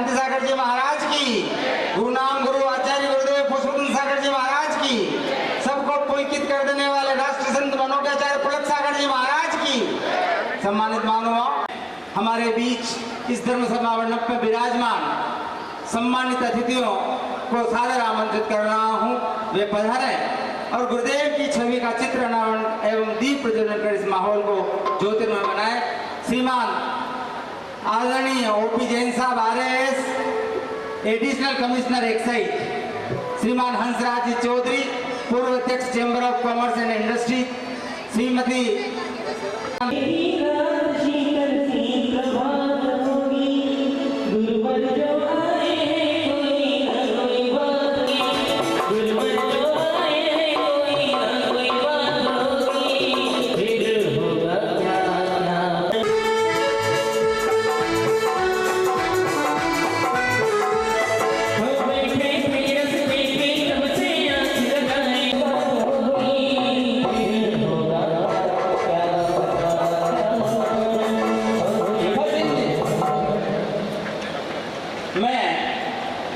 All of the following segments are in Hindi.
शांति सागर जी महाराज की, गुरु नाम गुरु आचार्य गुरुदेव पुष्पोत्तम सागर जी महाराज की, सबको पुलकित कर देने वाले राष्ट्र संत मनोकाचार्य पुलक सागर जी महाराज की। सम्मानित महानुभाव, हमारे बीच इस धर्म सभा मंडप में विराजमान सम्मानित अतिथियों को सादर आमंत्रित कर रहा हूँ। वे पधारे और गुरुदेव की छवि का चित्र अनावरण एवं दीप प्रज्वलन कर इस माहौल को ज्योतिर्मय बनाए। श्रीमान आदरणीय ओपी जैन साहब RAS एडिशनल कमिश्नर एक्साइज, श्रीमान हंसराज चौधरी पूर्व अध्यक्ष chamber of commerce and industry, Shrimati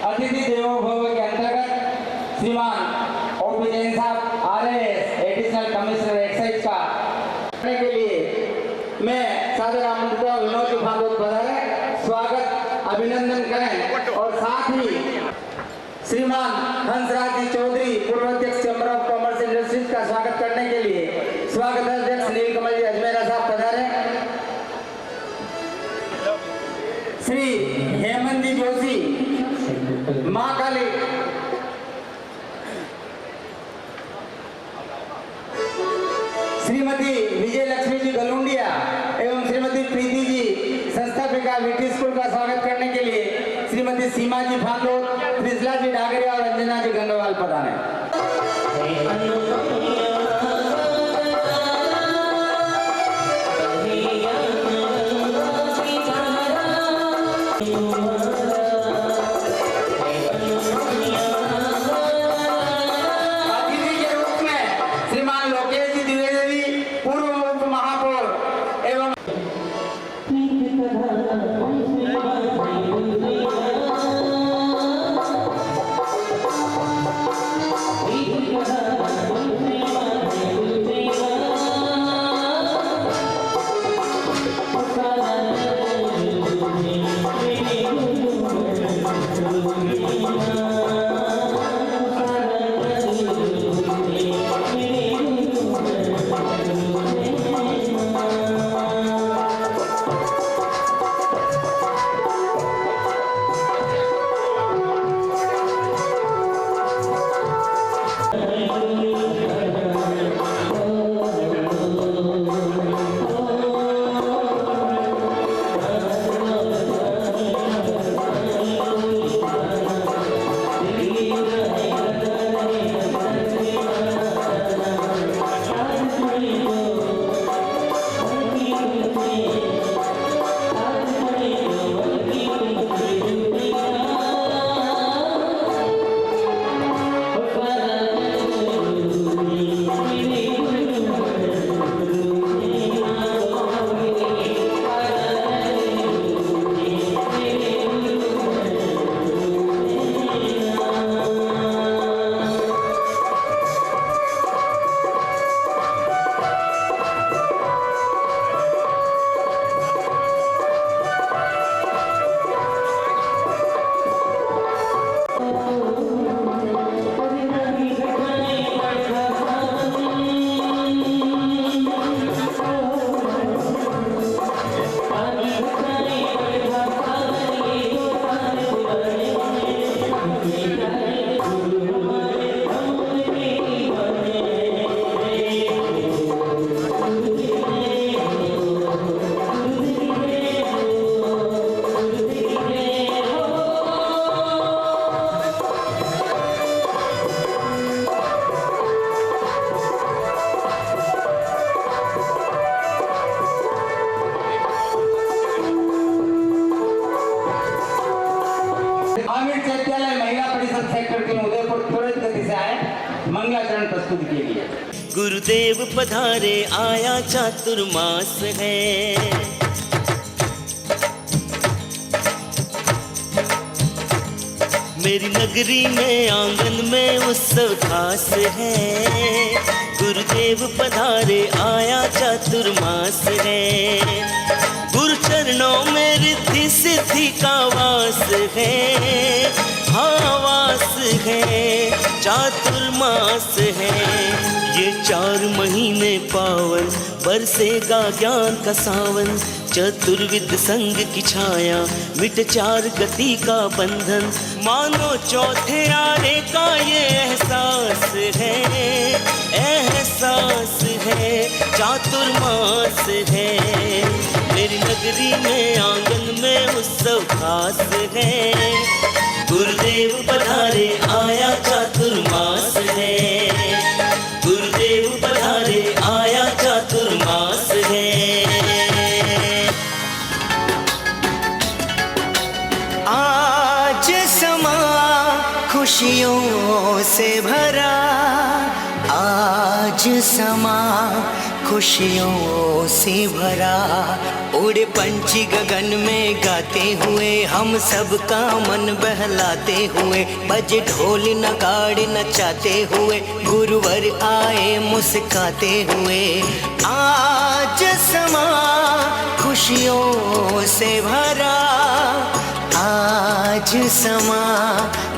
अतिथि देवो भव के अंतर्गत श्रीमान ओपी जैन साहब RAS एडिशनल कमिश्नर एक्साइज का करने के लिए मैं सादर आमंत्रित हूं। विनोद जी भागवत पधारे, स्वागत अभिनंदन करें और साथ ही श्रीमान हंसराज जी चौधरी पूर्व अध्यक्ष चेंबर ऑफ कॉमर्स इंडस्ट्रीज का स्वागत करने के लिए स्वागत अध्यक्ष नीलकमल जी अजमेरा साहब पधारे। श्री हेमंत जी जोशी मां काली, श्रीमती विजय लक्ष्मी जी गलुंडिया एवं श्रीमती प्रीति जी संस्थापिका VT स्कूल का स्वागत करने के लिए श्रीमती सीमा जी फांदोर, त्रिशला जी डागरिया और अंजना जी गंगवाल पधारे। गुरुदेव पधारे आया चातुर्मास है। मेरी नगरी में आंगन में उत्सव खास है। गुरुदेव पधारे आया चातुर्मास है। गुरु चरणों में रिद्धि सिद्धि का वास है। हाँ वास है, चातुर्मास है। ये 4 महीने पावन, बरसेगा ज्ञान का सावन। चतुर्विद संग की छाया, मिट 4 गति का बंधन। मानो चौथे आने का ये एहसास है, एहसास है, चातुर्मास है। मेरी नगरी में आंगन में उत्सव खास है। गुरुदेव पधारे आया चातुर्मास है। गुरुदेव पधारे आया चातुर्मास है। आज समा खुशियों से भरा, आज समा खुशियों से भरा। उड़े पंछी गगन में गाते हुए, हम सबका मन बहलाते हुए। बजे ढोल नगाड़े नचाते हुए, गुरुवर आए मुस्काते हुए। आज समा खुशियों से भरा, आज समा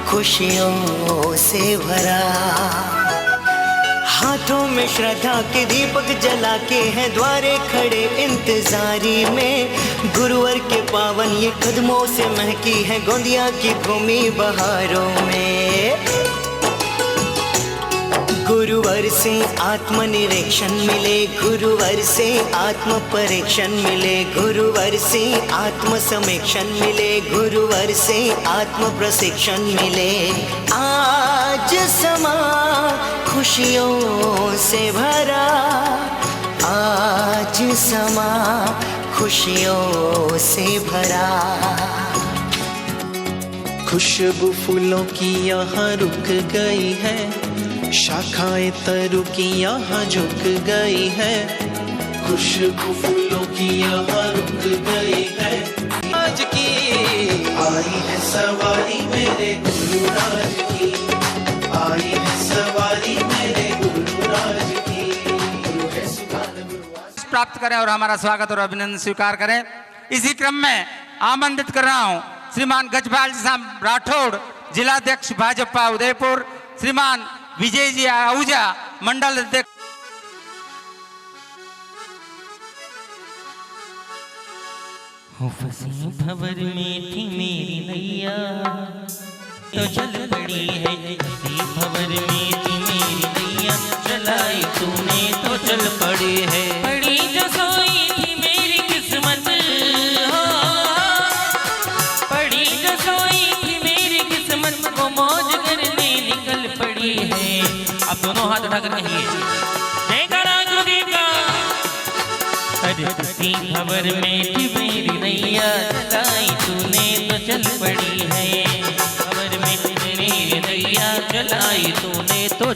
खुशियों से भरा। हाथों में श्रद्धा के दीपक जला के हैं द्वारे खड़े इंतजारी में। गुरुवर के पावन ये कदमों से महकी है गोंदिया की भूमि बहारों में। गुरुवर से आत्मनिरीक्षण मिले, गुरुवर से आत्म परीक्षण मिले। गुरुवर से आत्म समीक्षण मिले, गुरुवर से आत्म प्रशिक्षण मिले। आज समा खुशियों से भरा, आज समा खुशियों से भरा। खुशबू फूलों की यहाँ रुक गई है, शाखाएं तरु की यहाँ झुक गई है। खुशबू फूलों की यहाँ रुक गई है। आज की आई है सवारी मेरे गुरुराज की, आई है सवारी मेरे गुरुराज की। प्राप्त करें और हमारा स्वागत और अभिनंदन स्वीकार करें। इसी क्रम में आमंत्रित कर रहा हूं श्रीमान गजपाल साहब राठौड़, जिलाध्यक्ष भाजपा उदयपुर, श्रीमान विजय जी आहूजा, मंडल अध्यक्ष। हो फंसी भंवर में थी मेरी नैया, तो चल पड़ी है। फंसी भंवर में थी मेरी नैया, चलाई तूने तो चल पड़ी है। पड़ी जो सोई थी मेरी किस्मत, हो पड़ी जो सोई थी मेरी किस्मत, वो मौज करने निकल पड़ी है। अब दोनों हाथ उठाकर कहिए जयकारा गुरुदेव का। अरे फंसी भंवर में थी मेरी नैया, चलाई तूने तो चल पड़ी है। भंवर में थी मेरी नैया, चलाई तूने तो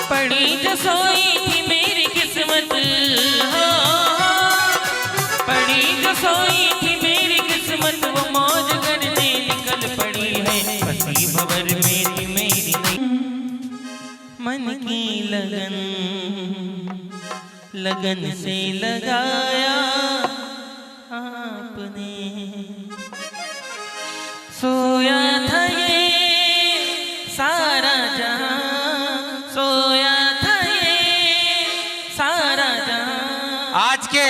पड़ी जो सोई थी मेरी किस्मत, हो पड़ी जो सोई थी मेरी किस्मत, वो मौज करने निकल पड़ी है। फंसी भंवर में थी मेरी मन की लगन, लगन से लगाया आपने। सोया था ये सारा जहां, सोया था ये सारा जहां। आज के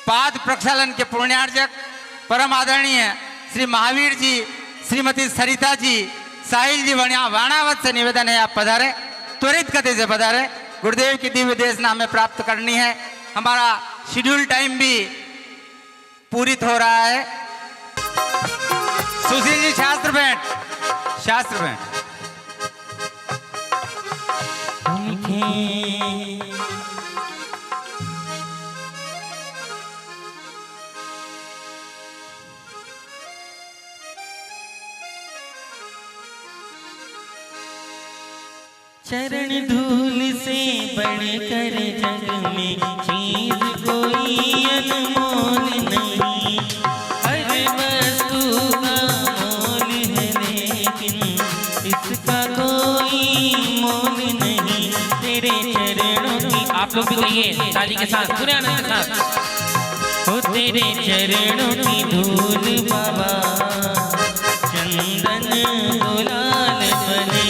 पाद प्रक्षालन के पुण्यार्जक परम आदरणीय श्री महावीर जी, श्रीमती सरिता जी, साहिल जी वाणावत से निवेदन है आप पधारे, त्वरित गति से पधारे। गुरुदेव की दिव्य देशना हमें प्राप्त करनी है। हमारा शेड्यूल टाइम भी पूरित हो रहा है। सुशील जी शास्त्र भेंट, शास्त्र भेंट। चरण धूल से बढ़कर जग में चीज कोई अनमोल नहीं। हर वस्तु का मोल है लेकिन इसका कोई मोल नहीं। तेरे चरणों की, आप लोग भी कहिए ताली के साथ, पूरे आनंद के साथ। हो तेरे चरणों की धूल बाबा चंदन गुलाल बने।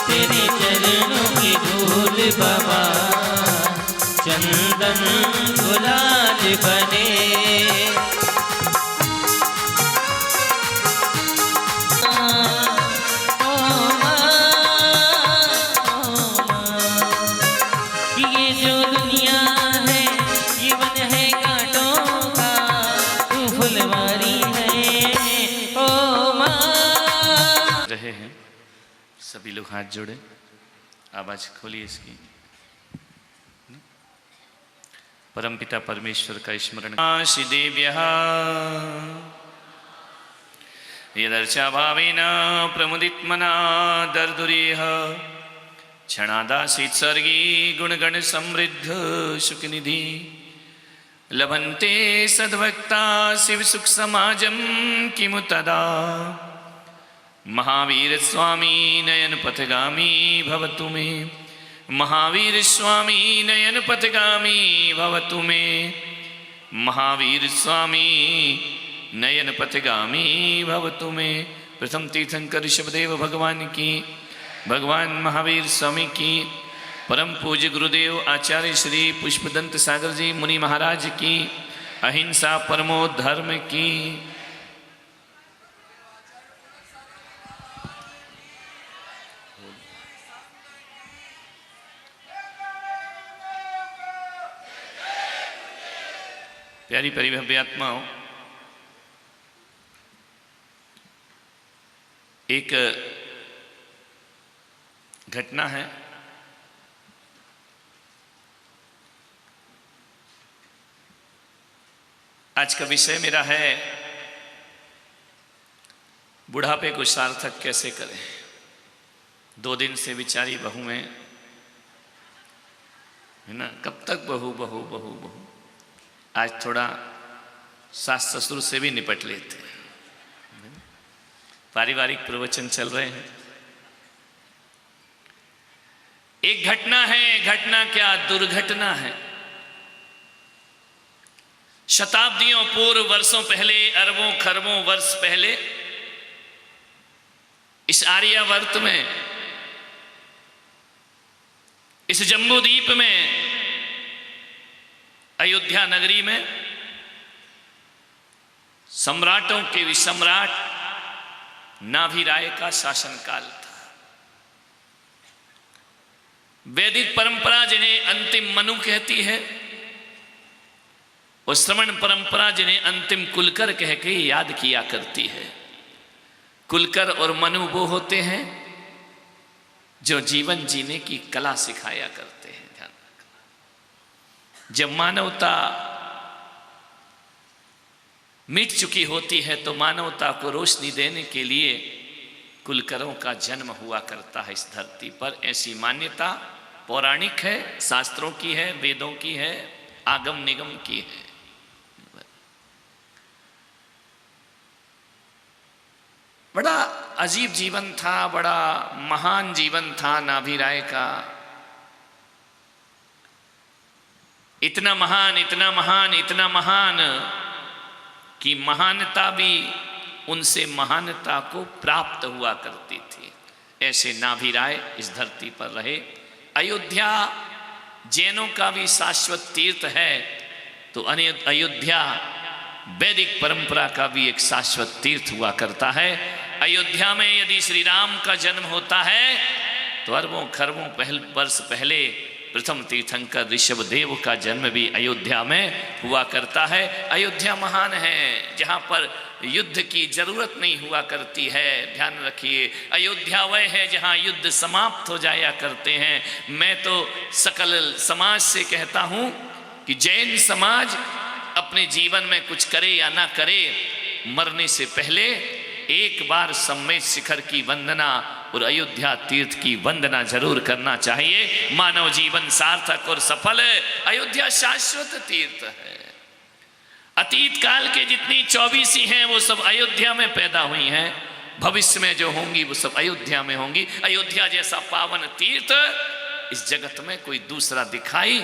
तेरे चरणों की धूल बाबा चंदन गुलाल बने। ये जो दुनिया है जीवन है कांटों का, तू फुलवारी है ओ माँ। रहे हैं सभी लोग हाथ जोड़े, आवाज खोलिए इसकी। परमपिता परमेश्वर का स्मरण। देव्यः यदर्चा भावेन प्रमुदितमना दर्दुरेह क्षणादासीत् सर्गी गुणगण समृद्ध सुखनिधि लभन्ते सद्भक्ता शिव सुख समाजम किमु तदा। महावीर स्वामी नयन पथगामी भवतु मे। महावीर स्वामी नयन पथगामी भवतु मे। महावीर स्वामी नयन पथगामी भवतु मे। प्रथम तीर्थंकर ऋषभदेव भगवान की, भगवान महावीर स्वामी की, परम पूज्य गुरुदेव आचार्य श्री पुष्पदंत सागर जी मुनि महाराज की, अहिंसा परमो धर्म की। प्यारी परिभव्य आत्माओं, एक घटना है। आज का विषय मेरा है बुढ़ापे को सार्थक कैसे करें। 2 दिन से बेचारी बहू में है ना, कब तक बहू बहू बहू बहू। आज थोड़ा सास ससुर से भी निपट लेते हैं। पारिवारिक प्रवचन चल रहे हैं। एक घटना है, घटना क्या दुर्घटना है। शताब्दियों पूर्व, वर्षों पहले, अरबों खरबों वर्ष पहले इस आर्यावर्त में, इस जम्बूद्वीप में, अयोध्या नगरी में सम्राटों के भी सम्राट नाभिराय का शासनकाल था। वैदिक परंपरा जिन्हें अंतिम मनु कहती है, और श्रवण परंपरा जिन्हें अंतिम कुलकर कह के याद किया करती है। कुलकर और मनु वो होते हैं जो जीवन जीने की कला सिखाया करते हैं। ध्यान रखना, जब मानवता मिट चुकी होती है तो मानवता को रोशनी देने के लिए कुलकरों का जन्म हुआ करता है इस धरती पर। ऐसी मान्यता पौराणिक है, शास्त्रों की है, वेदों की है, आगम निगम की है। बड़ा अजीब जीवन था, बड़ा महान जीवन था नाभिराय का। इतना महान, इतना महान, इतना महान कि महानता भी उनसे महानता को प्राप्त हुआ करती थी। ऐसे नाभिराय इस धरती पर रहे। अयोध्या जैनों का भी शाश्वत तीर्थ है, तो अयोध्या वैदिक परंपरा का भी एक शाश्वत तीर्थ हुआ करता है। अयोध्या में यदि श्री राम का जन्म होता है तो अरबों खरबों वर्ष पहले प्रथम तीर्थंकर ऋषभदेव का जन्म भी अयोध्या में हुआ करता है। अयोध्या महान है, जहाँ पर युद्ध की जरूरत नहीं हुआ करती है। ध्यान रखिए, अयोध्या वह है जहाँ युद्ध समाप्त हो जाया करते हैं। मैं तो सकल समाज से कहता हूँ कि जैन समाज अपने जीवन में कुछ करे या ना करे, मरने से पहले एक बार सम्मेद शिखर की वंदना और अयोध्या तीर्थ की वंदना जरूर करना चाहिए। मानव जीवन सार्थक और सफल है। अयोध्या शाश्वत तीर्थ है। अतीत काल के जितनी 24 हैं वो सब अयोध्या में पैदा हुई हैं। भविष्य में जो होंगी वो सब अयोध्या में होंगी। अयोध्या जैसा पावन तीर्थ इस जगत में कोई दूसरा दिखाई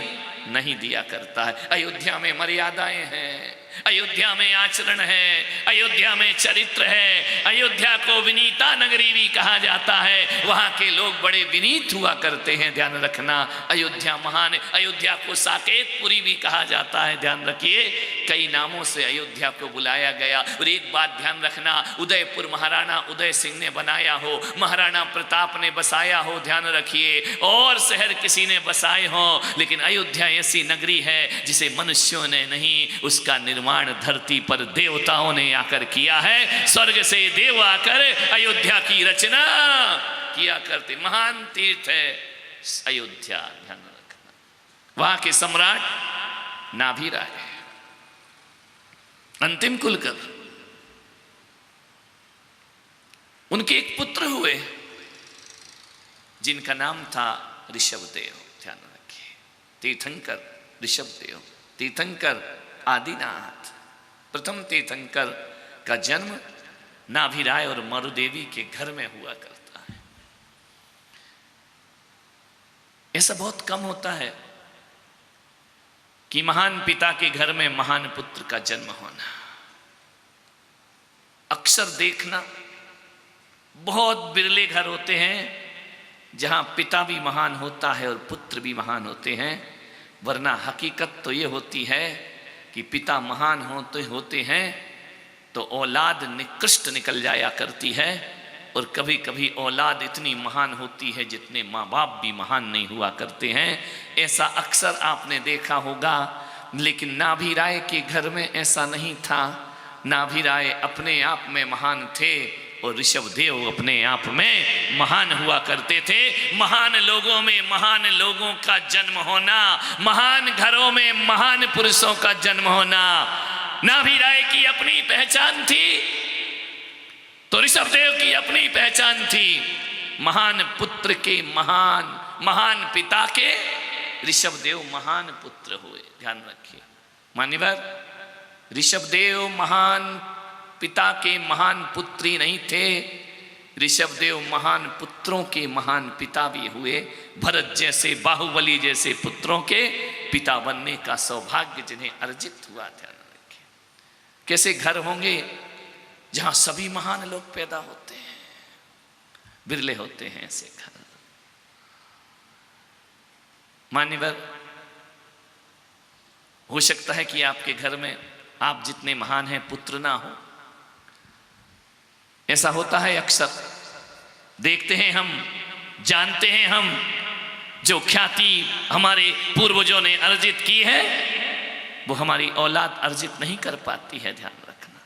नहीं दिया करता है। अयोध्या में मर्यादाएं हैं, अयोध्या में आचरण है, अयोध्या में चरित्र है। अयोध्या को विनीता नगरी भी कहा जाता है। वहाँ के लोग बड़े विनीत हुआ करते हैं, ध्यान रखना। अयोध्या महान है। अयोध्या को साकेतपुरी भी कहा जाता है, ध्यान रखिए। कई नामों से अयोध्या को बुलाया गया। और एक बात ध्यान रखना, उदयपुर महाराणा उदय सिंह ने बनाया हो, महाराणा प्रताप ने बसाया हो, ध्यान रखिए, और शहर किसी ने बसाए हो, लेकिन अयोध्या ऐसी नगरी है जिसे मनुष्यों ने नहीं, उसका निर्माण धरती पर देवताओं ने आकर किया है। स्वर्ग से देव आकर अयोध्या की रचना किया करते। महान तीर्थ है अयोध्या, ध्यान रखना। वहां के सम्राट नाभिराय, अंतिम कुलकर, उनके एक पुत्र हुए जिनका नाम था ऋषभदेव, ध्यान रखिए। तीर्थंकर ऋषभदेव, तीर्थंकर आदिनाथ। प्रथम तीर्थंकर का जन्म नाभिराय और मरुदेवी के घर में हुआ करता है। ऐसा बहुत कम होता है कि महान पिता के घर में महान पुत्र का जन्म होना। अक्सर देखना, बहुत बिरले घर होते हैं जहां पिता भी महान होता है और पुत्र भी महान होते हैं। वरना हकीकत तो ये होती है कि पिता महान होते हैं तो औलाद निकृष्ट निकल जाया करती है, और कभी कभी औलाद इतनी महान होती है जितने माँ बाप भी महान नहीं हुआ करते हैं। ऐसा अक्सर आपने देखा होगा, लेकिन नाभिराय के घर में ऐसा नहीं था। नाभिराय अपने आप में महान थे और ऋषभदेव अपने आप में महान हुआ करते थे। महान लोगों में महान लोगों का जन्म होना, महान घरों में महान पुरुषों का जन्म होना, नाभिराय की अपनी पहचान थी तो ऋषभदेव की अपनी पहचान थी। महान पुत्र के महान पिता के ऋषभदेव महान पुत्र हुए, ध्यान रखिए मान्यवर। ऋषभदेव महान पिता के महान पुत्र ही नहीं थे, ऋषभदेव महान पुत्रों के महान पिता भी हुए। भरत जैसे, बाहुबली जैसे पुत्रों के पिता बनने का सौभाग्य जिन्हें अर्जित हुआ, ध्यान रखिए। कैसे घर होंगे जहां सभी महान लोग पैदा होते हैं, बिरले होते हैं ऐसे घर। मान्यवर, हो सकता है कि आपके घर में आप जितने महान हैं पुत्र ना हो। ऐसा होता है अक्सर, देखते हैं हम, जानते हैं हम, जो ख्याति हमारे पूर्वजों ने अर्जित की है वो हमारी औलाद अर्जित नहीं कर पाती है, ध्यान रखना।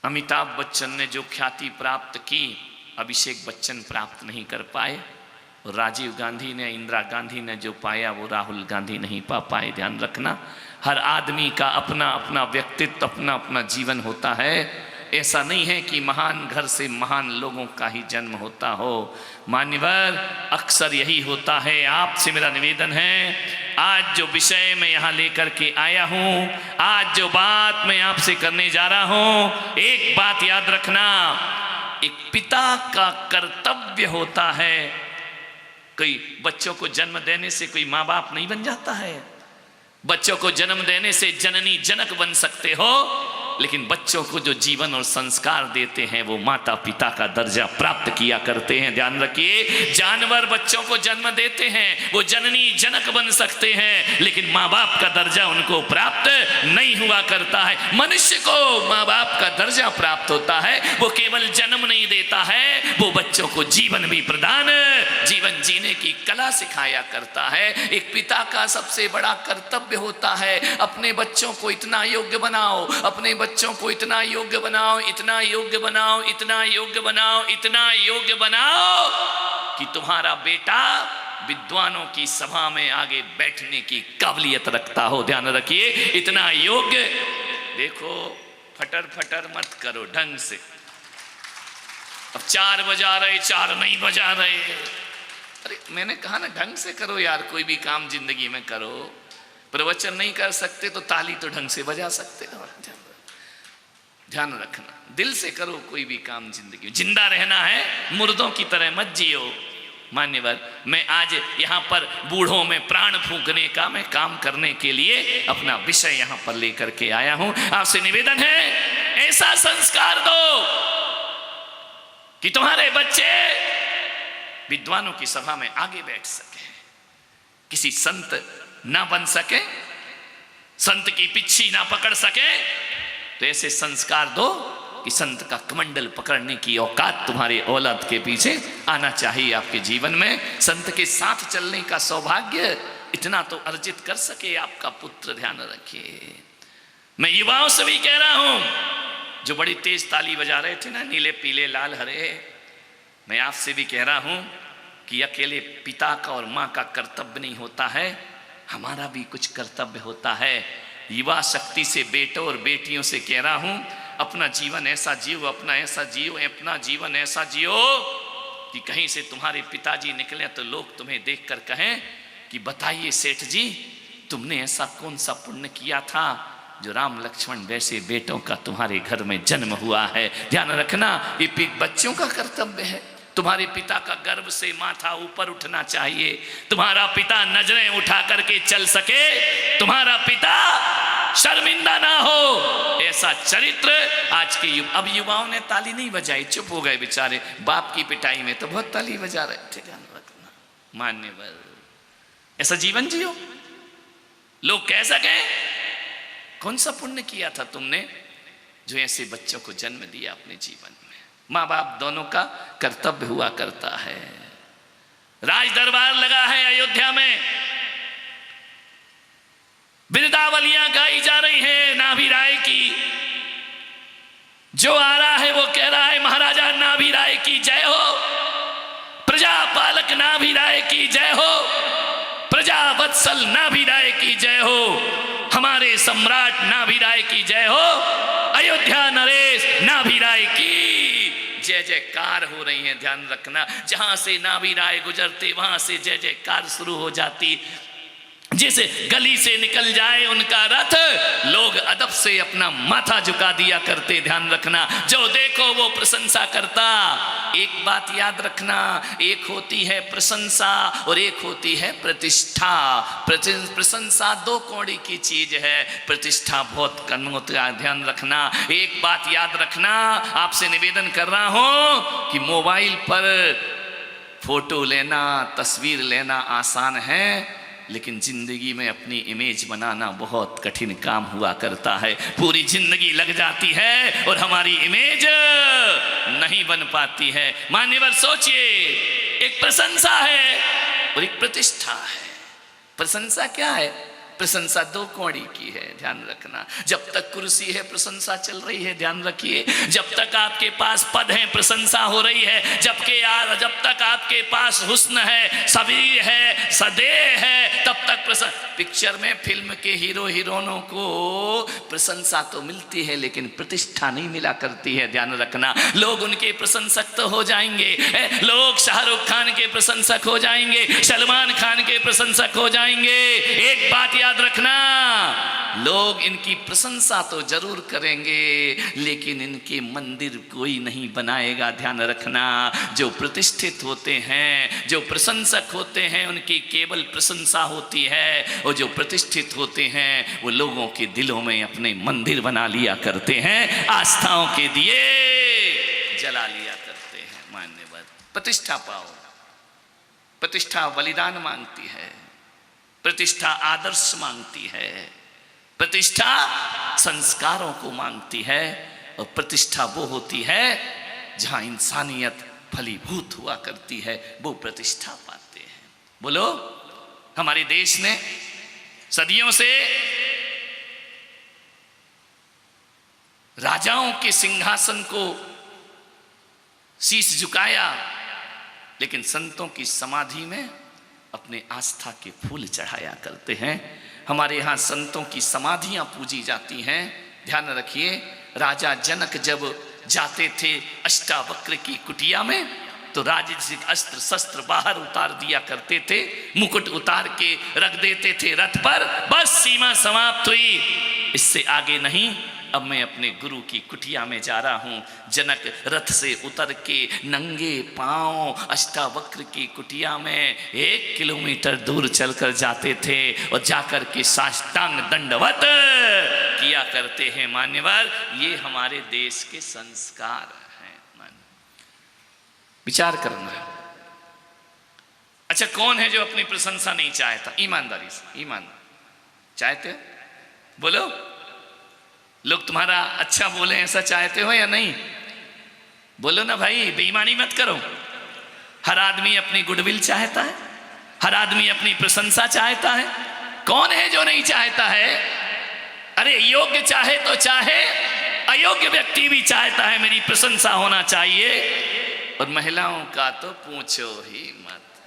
अमिताभ बच्चन ने जो ख्याति प्राप्त की अभिषेक बच्चन प्राप्त नहीं कर पाए, और राजीव गांधी ने, इंदिरा गांधी ने जो पाया वो राहुल गांधी नहीं पा पाए, ध्यान रखना। हर आदमी का अपना अपना व्यक्तित्व, अपना अपना जीवन होता है। ऐसा नहीं है कि महान घर से महान लोगों का ही जन्म होता हो। मान्यवर, अक्सर यही होता है। आपसे मेरा निवेदन है, आज जो विषय मैं यहाँ लेकर के आया हूँ, आज जो बात मैं आपसे करने जा रहा हूँ, एक बात याद रखना, एक पिता का कर्तव्य होता है। कोई बच्चों को जन्म देने से कोई माँ बाप नहीं बन जाता है। बच्चों को जन्म देने से जननी जनक बन सकते हो, लेकिन बच्चों को जो जीवन और संस्कार देते हैं वो माता पिता का दर्जा प्राप्त किया करते हैं, ध्यान रखिए। जानवर बच्चों को जन्म देते हैं, वो जननी जनक बन सकते हैं, लेकिन माँ बाप का दर्जा उनको प्राप्त नहीं हुआ करता है। मनुष्य को माँ बाप का दर्जा प्राप्त होता है। वो केवल जन्म नहीं देता है, वो बच्चों को जीवन भी प्रदान, जीवन जीने की कला सिखाया करता है। एक पिता का सबसे बड़ा कर्तव्य होता है, अपने बच्चों को इतना योग्य बनाओ, अपने बच्चों को इतना योग्य बनाओ, इतना योग्य बनाओ, इतना योग्य बनाओ, इतना योग्य बनाओ कि तुम्हारा बेटा विद्वानों की सभा में आगे बैठने की काबिलियत रखता हो, ध्यान रखिए। इतना योग्य, देखो फटर फटर मत करो, ढंग से। अब 4 बजा रहे, 4 नहीं बजा रहे। अरे मैंने कहा ना ढंग से करो यार, कोई भी काम जिंदगी में करो। प्रवचन नहीं कर सकते तो ताली तो ढंग से बजा सकते हो। ध्यान रखना, दिल से करो कोई भी काम जिंदगी में। जिंदा रहना है, मुर्दों की तरह मत जियो। मान्यवर, मैं आज यहाँ पर बूढ़ों में प्राण फूंकने का मैं काम करने के लिए अपना विषय यहाँ पर लेकर के आया हूँ। आपसे निवेदन है, ऐसा संस्कार दो कि तुम्हारे बच्चे विद्वानों की सभा में आगे बैठ सके, किसी संत ना बन सके, संत की पिच्छी ना पकड़ सके। तो ऐसे संस्कार दो कि संत का कमंडल पकड़ने की औकात तुम्हारे औलाद के पीछे आना चाहिए। आपके जीवन में संत के साथ चलने का सौभाग्य इतना तो अर्जित कर सके आपका पुत्र। ध्यान रखिए। मैं युवाओं से भी कह रहा हूं, जो बड़ी तेज ताली बजा रहे थे ना, नीले पीले लाल हरे, मैं आपसे भी कह रहा हूं कि अकेले पिता का और मां का कर्तव्य नहीं होता है, हमारा भी कुछ कर्तव्य होता है। युवा शक्ति से बेटों और बेटियों से कह रहा हूं, अपना जीवन ऐसा जियो, अपना जीवन ऐसा जियो कि कहीं से तुम्हारे पिताजी निकले तो लोग तुम्हें देखकर कहें कि बताइए सेठ जी, तुमने ऐसा कौन सा पुण्य किया था जो राम लक्ष्मण जैसे बेटों का तुम्हारे घर में जन्म हुआ है। ध्यान रखना, ये बच्चों का कर्तव्य है। तुम्हारे पिता का गर्व से माथा ऊपर उठना चाहिए। तुम्हारा पिता नजरें उठा करके चल सके, तुम्हारा पिता शर्मिंदा ना हो, ऐसा चरित्र आज के अब युवाओं ने ताली नहीं बजाई, चुप हो गए बेचारे। बाप की पिटाई में तो बहुत ताली बजा रहे थे। ध्यान रखना, मान्यवर, ऐसा जीवन जियो, लोग कह सके कौन सा पुण्य किया था तुमने जो ऐसे बच्चों को जन्म दिया अपने जीवन में। माँ बाप दोनों का कर्तव्य हुआ करता है। राज दरबार लगा है अयोध्या में, बिरदावलियां गाई जा रही है नाभि राय की। जो आ रहा है वो कह रहा है महाराजा नाभि राय की जय हो, प्रजापालक नाभि राय की जय हो, प्रजा वत्सल नाभि राय की जय हो, हमारे सम्राट नाभि राय की जय हो, अयोध्या नरेश नाभि राय की जय जयकार हो रही है। ध्यान रखना, जहां से नाभि राय गुजरते वहां से जय जयकार शुरू हो जाती। जिस गली से निकल जाए उनका रथ, लोग अदब से अपना माथा झुका दिया करते। ध्यान रखना, जो देखो वो प्रशंसा करता। एक बात याद रखना, एक होती है प्रशंसा और एक होती है प्रतिष्ठा। प्रशंसा 2 कौड़ी की चीज है, प्रतिष्ठा बहुत कम होती है। ध्यान रखना, एक बात याद रखना, आपसे निवेदन कर रहा हूं कि मोबाइल पर फोटो लेना, तस्वीर लेना आसान है, लेकिन जिंदगी में अपनी इमेज बनाना बहुत कठिन काम हुआ करता है। पूरी जिंदगी लग जाती है और हमारी इमेज नहीं बन पाती है। मान्यवर सोचिए, एक प्रशंसा है और एक प्रतिष्ठा है। प्रशंसा क्या है? प्रशंसा 2 कौड़ी की है। ध्यान रखना, जब तक कुर्सी है प्रशंसा चल रही है। ध्यान रखिए, जब तक आपके पास पद है प्रशंसा हो रही है। जब तक आपके पास हुस्न है, शरीर है, सदेह है, तब तक पिक्चर में फिल्म के हीरो हीरोइनों को प्रशंसा तो मिलती है लेकिन प्रतिष्ठा नहीं मिला करती है। ध्यान रखना, लोग उनके प्रशंसक तो हो जाएंगे, लोग शाहरुख खान के प्रशंसक हो जाएंगे, सलमान खान के प्रशंसक हो जाएंगे। एक बात याद रखना, लोग इनकी प्रशंसा तो जरूर करेंगे लेकिन इनके मंदिर कोई नहीं बनाएगा। ध्यान रखना, जो प्रतिष्ठित होते हैं, जो प्रशंसक होते हैं, उनकी केवल प्रशंसा होती है, और जो प्रतिष्ठित होते हैं वो लोगों के दिलों में अपने मंदिर बना लिया करते हैं, आस्थाओं के दिए जला लिया करते हैं। मान्यवर, प्रतिष्ठा पाओ। प्रतिष्ठा बलिदान मांगती है, प्रतिष्ठा आदर्श मांगती है, प्रतिष्ठा संस्कारों को मांगती है, और प्रतिष्ठा वो होती है जहां इंसानियत फलीभूत हुआ करती है, वो प्रतिष्ठा पाते हैं। बोलो, हमारे देश ने सदियों से राजाओं के सिंहासन को शीश झुकाया, लेकिन संतों की समाधि में अपने आस्था के फूल चढ़ाया करते हैं। हमारे यहाँ संतों की समाधियां पूजी जाती हैं। ध्यान रखिए, राजा जनक जब जाते थे अष्टावक्र की कुटिया में तो राजसिक अस्त्र शस्त्र बाहर उतार दिया करते थे, मुकुट उतार के रख देते थे रथ पर, बस सीमा समाप्त हुई, इससे आगे नहीं। अब मैं अपने गुरु की कुटिया में जा रहा हूं। जनक रथ से उतर के नंगे पांव अष्टावक्र की कुटिया में 1 किलोमीटर दूर चलकर जाते थे और जाकर के साष्टांग दंडवत किया करते हैं। मान्यवर, ये हमारे देश के संस्कार हैं। विचार करना है। अच्छा, कौन है जो अपनी प्रशंसा नहीं चाहता? ईमानदारी से, ईमानदार चाहते हो? बोलो, लोग तुम्हारा अच्छा बोले ऐसा चाहते हो या नहीं? बोलो ना भाई, बेईमानी मत करो। हर आदमी अपनी गुडविल चाहता है, हर आदमी अपनी प्रशंसा चाहता है। कौन है जो नहीं चाहता है? अरे योग्य चाहे तो चाहे, अयोग्य व्यक्ति भी चाहता है मेरी प्रशंसा होना चाहिए। और महिलाओं का तो पूछो ही मत,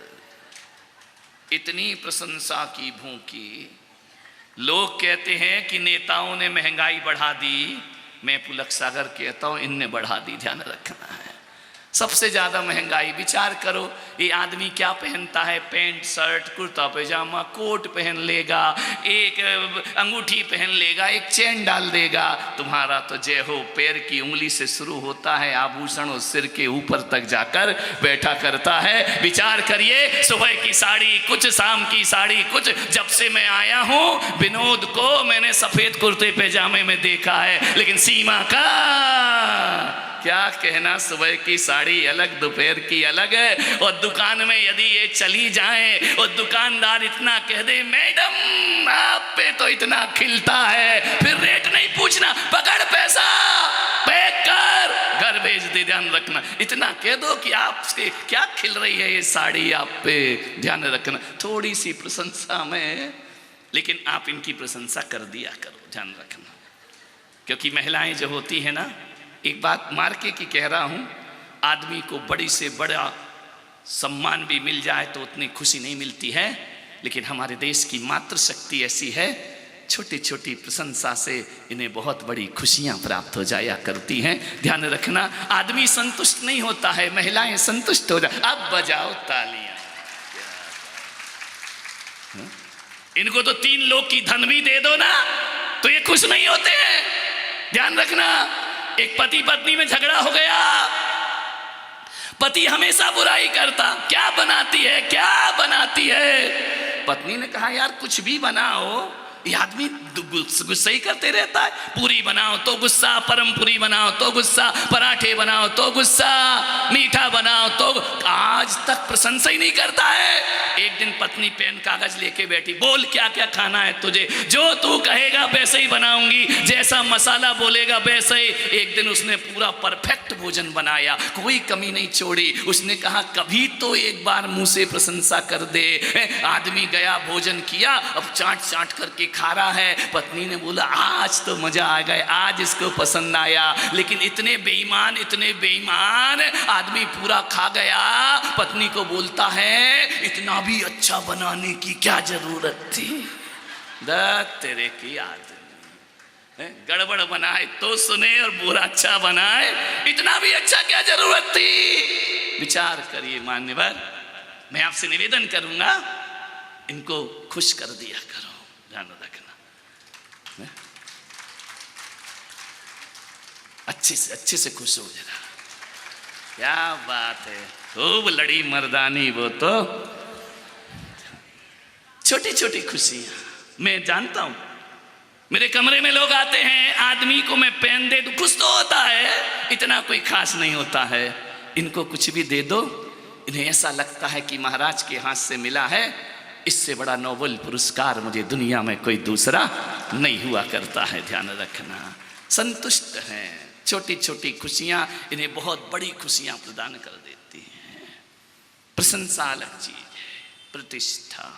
इतनी प्रशंसा की भूखी। लोग कहते हैं कि नेताओं ने महंगाई बढ़ा दी, मैं पुलक सागर कहता हूं इनने बढ़ा दी। ध्यान रखना है, सबसे ज्यादा महंगाई। विचार करो, ये आदमी क्या पहनता है? पैंट शर्ट कुर्ता पैजामा कोट पहन लेगा, एक अंगूठी पहन लेगा, एक चेन डाल देगा। तुम्हारा तो जय हो पैर की उंगली से शुरू होता है, आभूषण और सिर के ऊपर तक जाकर बैठा करता है। विचार करिए, सुबह की साड़ी कुछ, शाम की साड़ी कुछ। जब से मैं आया हूं विनोद को मैंने सफेद कुर्ते पैजामे में देखा है, लेकिन सीमा का क्या कहना, सुबह की साड़ी अलग दोपहर की अलग है। और दुकान में यदि ये चली जाए और दुकानदार इतना कह दे, मैडम आप पे तो इतना खिलता है, फिर रेट नहीं पूछना, पकड़ पैसा पैक कर घर भेज दे। ध्यान रखना, इतना कह दो कि आपसे क्या खिल रही है ये साड़ी आप पे। ध्यान रखना, थोड़ी सी प्रशंसा में, लेकिन आप इनकी प्रशंसा कर दिया करो। ध्यान रखना, क्योंकि महिलाएं जो होती है ना, एक बात मार के की कह रहा हूं, आदमी को बड़ी से बड़ा सम्मान भी मिल जाए तो उतनी खुशी नहीं मिलती है, लेकिन हमारे देश की मातृशक्ति ऐसी है, छोटी छोटी प्रशंसा से इन्हें बहुत बड़ी खुशियां प्राप्त हो जाया करती हैं। ध्यान रखना, आदमी संतुष्ट नहीं होता है, महिलाएं संतुष्ट हो जाए। अब बजाओ तालियां। इनको तो 3 लोग की धन भी दे दो ना तो ये खुश नहीं होते हैं। ध्यान रखना, एक पति पत्नी में झगड़ा हो गया, पति हमेशा बुराई करता, क्या बनाती है क्या बनाती है। पत्नी ने कहा यार कुछ भी बनाओ, ये आदमी गुस्सा ही करते रहता है। पूरी बनाओ तो गुस्सा, परम पूरी बनाओ तो गुस्सा, पराठे बनाओ तो गुस्सा, मीठा बनाओ तो, आज तक प्रशंसा ही नहीं करता है। एक दिन पत्नी पेन कागज लेके बैठी, बोल क्या क्या खाना है तुझे, जो तू कहेगा वैसे ही बनाऊंगी, जैसा मसाला बोलेगा वैसे ही। एक दिन उसने पूरा परफेक्ट भोजन बनाया, कोई कमी नहीं छोड़ी। उसने कहा कभी तो एक बार मुंह से प्रशंसा कर दे। आदमी गया, भोजन किया, अब चाट चाट करके खा रहा है। पत्नी ने बोला आज तो मजा आ गया, आज इसको पसंद आया। लेकिन इतने बेईमान आदमी पूरा खा गया। पत्नी को बोलता है इतना भी अच्छा बनाने की क्या जरूरत थी। तेरे की आदमी गड़बड़ बनाए तो सुने और बुरा अच्छा बनाए, इतना भी अच्छा क्या जरूरत थी। विचार करिए मान्यवर, मैं आपसे निवेदन करूंगा इनको खुश कर दिया करो। ध्यान रखना, अच्छे से खुश हो जरा। क्या बात है, खूब लड़ी मर्दानी वो तो। छोटी छोटी खुशियां मैं जानता हूं, मेरे कमरे में लोग आते हैं, आदमी को मैं पेन दे दूं खुश तो होता है, इतना कोई खास नहीं होता है। इनको कुछ भी दे दो, इन्हें ऐसा लगता है कि महाराज के हाथ से मिला है, इससे बड़ा नोबेल पुरस्कार मुझे दुनिया में कोई दूसरा नहीं हुआ करता है। ध्यान रखना, संतुष्ट हैं। छोटी छोटी खुशियां इन्हें बहुत बड़ी खुशियां प्रदान कर देती हैं। प्रशंसा अलग चीज है, प्रतिष्ठा।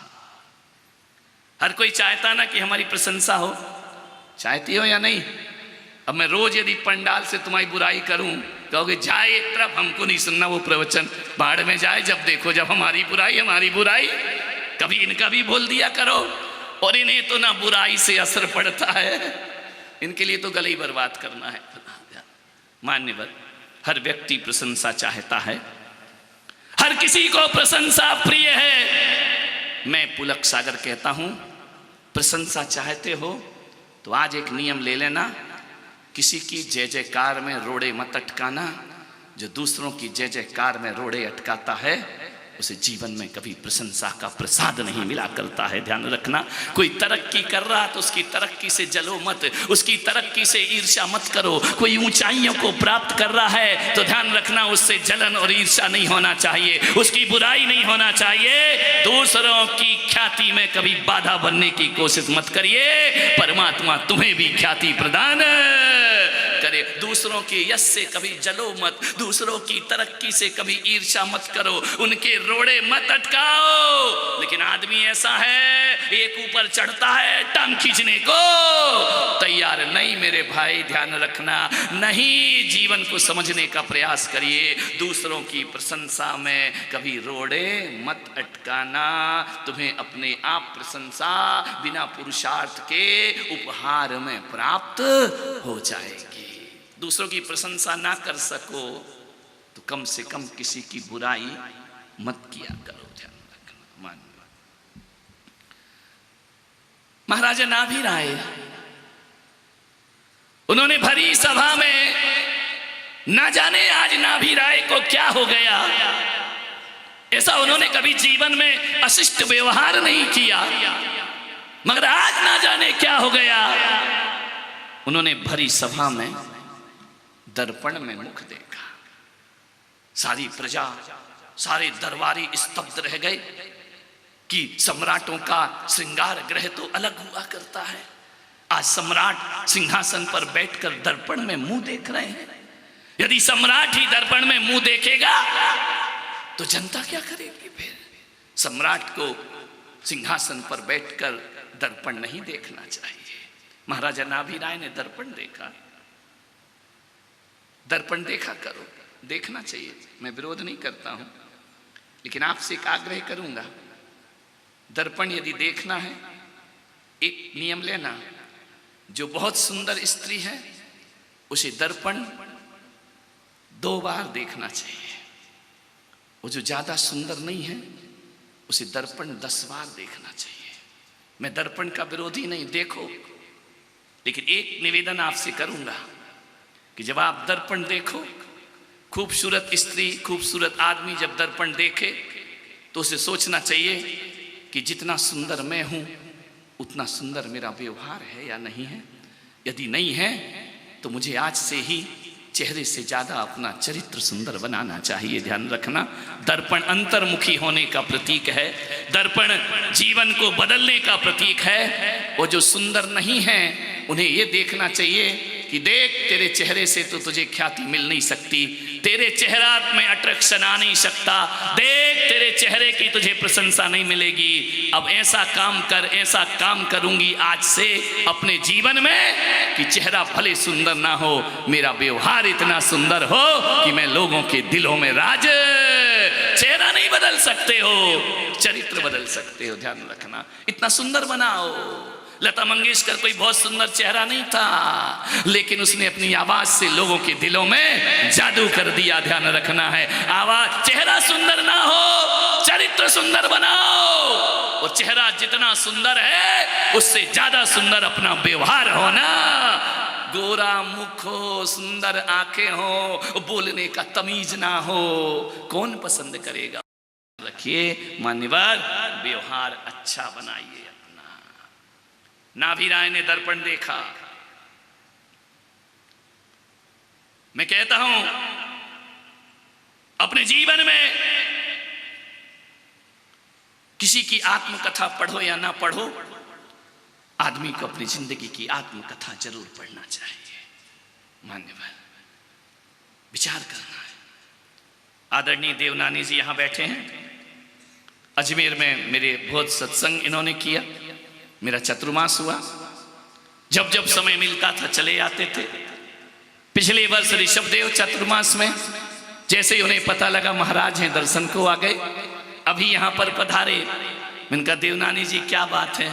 हर कोई चाहता ना कि हमारी प्रशंसा हो, चाहती हो या नहीं? अब मैं रोज यदि पंडाल से तुम्हारी बुराई करूं, कहोगे जाए एक तरफ, हमको नहीं सुनना वो प्रवचन, बाढ़ में जाए। जब देखो जब हमारी बुराई, कभी इनका भी बोल दिया करो। और इन्हें तो ना बुराई से असर पड़ता है, इनके लिए तो गले ही बर्बाद करना है। मान्यवर, हर व्यक्ति प्रशंसा चाहता है, हर किसी को प्रशंसा प्रिय है। मैं पुलक सागर कहता हूं, प्रशंसा चाहते हो तो आज एक नियम ले लेना, किसी की जय जयकार में रोड़े मत अटकाना। जो दूसरों की जय जयकार में रोड़े अटकाता है उसे जीवन में कभी प्रशंसा का प्रसाद नहीं मिला करता है, ध्यान रखना। कोई तरक्की कर रहा तो उसकी तरक्की से जलो मत, उसकी तरक्की से ईर्ष्या मत करो। कोई ऊंचाइयों को प्राप्त कर रहा है तो ध्यान रखना, उससे जलन और ईर्ष्या नहीं होना चाहिए, उसकी बुराई नहीं होना चाहिए। दूसरों की ख्याति में कभी बाधा बनने की कोशिश मत करिए, परमात्मा तुम्हें भी ख्याति प्रदान करे। दूसरों के यश से कभी जलो मत, दूसरों की तरक्की से कभी ईर्ष्या मत करो, उनके रोड़े मत अटकाओ। लेकिन आदमी ऐसा है, एक ऊपर चढ़ता है, टांग खींचने को तैयार नहीं। मेरे भाई ध्यान रखना, नहीं, जीवन को समझने का प्रयास करिए। दूसरों की प्रशंसा में कभी रोड़े मत अटकाना। तुम्हें अपने आप प्रशंसा बिना पुरुषार्थ के उपहार में प्राप्त हो जाएगी। दूसरों की प्रशंसा ना कर सको तो कम से कम किसी की बुराई मत किया करो, ध्यान रखना। मान महाराजा नाभिराय, उन्होंने भरी सभा में, ना जाने आज नाभिराय को क्या हो गया, ऐसा उन्होंने कभी जीवन में अशिष्ट व्यवहार नहीं किया, मगर आज ना जाने क्या हो गया, उन्होंने भरी सभा में दर्पण में मुख देखा। सारी प्रजा, सारे दरबारी स्तब्ध रह गए कि सम्राटों का श्रृंगार ग्रह तो अलग हुआ करता है। आज सम्राट सिंहासन पर बैठकर दर्पण में मुंह देख रहे हैं। यदि सम्राट ही दर्पण में मुंह देखेगा तो जनता क्या करेगी? फिर सम्राट को सिंहासन पर बैठकर दर्पण नहीं देखना चाहिए। महाराजा नाभिराय ने दर्पण देखा। दर्पण देखा करो, देखना चाहिए, मैं विरोध नहीं करता हूं, लेकिन आपसे एक आग्रह करूंगा, दर्पण यदि देखना है, एक नियम लेना, जो बहुत सुंदर स्त्री है उसे दर्पण 2 बार देखना चाहिए, वो जो ज्यादा सुंदर नहीं है उसे दर्पण 10 बार देखना चाहिए। मैं दर्पण का विरोधी नहीं, देखो, लेकिन एक निवेदन आपसे करूंगा कि जब आप दर्पण देखो, खूबसूरत स्त्री, खूबसूरत आदमी जब दर्पण देखे तो उसे सोचना चाहिए कि जितना सुंदर मैं हूं उतना सुंदर मेरा व्यवहार है या नहीं है। यदि नहीं है तो मुझे आज से ही चेहरे से ज्यादा अपना चरित्र सुंदर बनाना चाहिए। ध्यान रखना, दर्पण अंतर्मुखी होने का प्रतीक है, दर्पण जीवन को बदलने का प्रतीक है। वो जो सुंदर नहीं है उन्हें ये देखना चाहिए कि देख, तेरे चेहरे से तो तुझे ख्याति मिल नहीं सकती, तेरे चेहरा में अट्रैक्शन आ नहीं सकता, देख तेरे चेहरे की तुझे प्रशंसा नहीं मिलेगी। अब ऐसा काम कर, ऐसा काम करूंगी आज से अपने जीवन में कि चेहरा भले सुंदर ना हो, मेरा व्यवहार इतना सुंदर हो कि मैं लोगों के दिलों में राज। चेहरा नहीं बदल सकते हो, चरित्र बदल सकते हो, ध्यान रखना। इतना सुंदर बनाओ। लता मंगेशकर कोई बहुत सुंदर चेहरा नहीं था, लेकिन उसने अपनी आवाज से लोगों के दिलों में जादू कर दिया। ध्यान रखना है, आवाज, चेहरा सुंदर ना हो, चरित्र सुंदर बनाओ। और चेहरा जितना सुंदर है उससे ज्यादा सुंदर अपना व्यवहार होना। गोरा मुख हो, सुंदर आंखें हो, बोलने का तमीज ना हो, कौन पसंद करेगा? रखिए मान्यवर, व्यवहार अच्छा बनाइए। नाभिराय ने दर्पण देखा। मैं कहता हूं, अपने जीवन में किसी की आत्मकथा पढ़ो या ना पढ़ो, आदमी को अपनी जिंदगी की आत्मकथा जरूर पढ़ना चाहिए। मान्यवर, विचार करना है। आदरणीय देवनानी जी यहां बैठे हैं। अजमेर में मेरे बहुत सत्संग इन्होंने किया, मेरा चतुर्मास हुआ, जब जब समय मिलता था चले आते थे। पिछले वर्ष ऋषभदेव चतुर्मास में जैसे ही उन्हें पता लगा महाराज हैं, दर्शन को आ गए। अभी यहाँ पर पधारे। मैंने कहा देवनानी जी क्या बात है?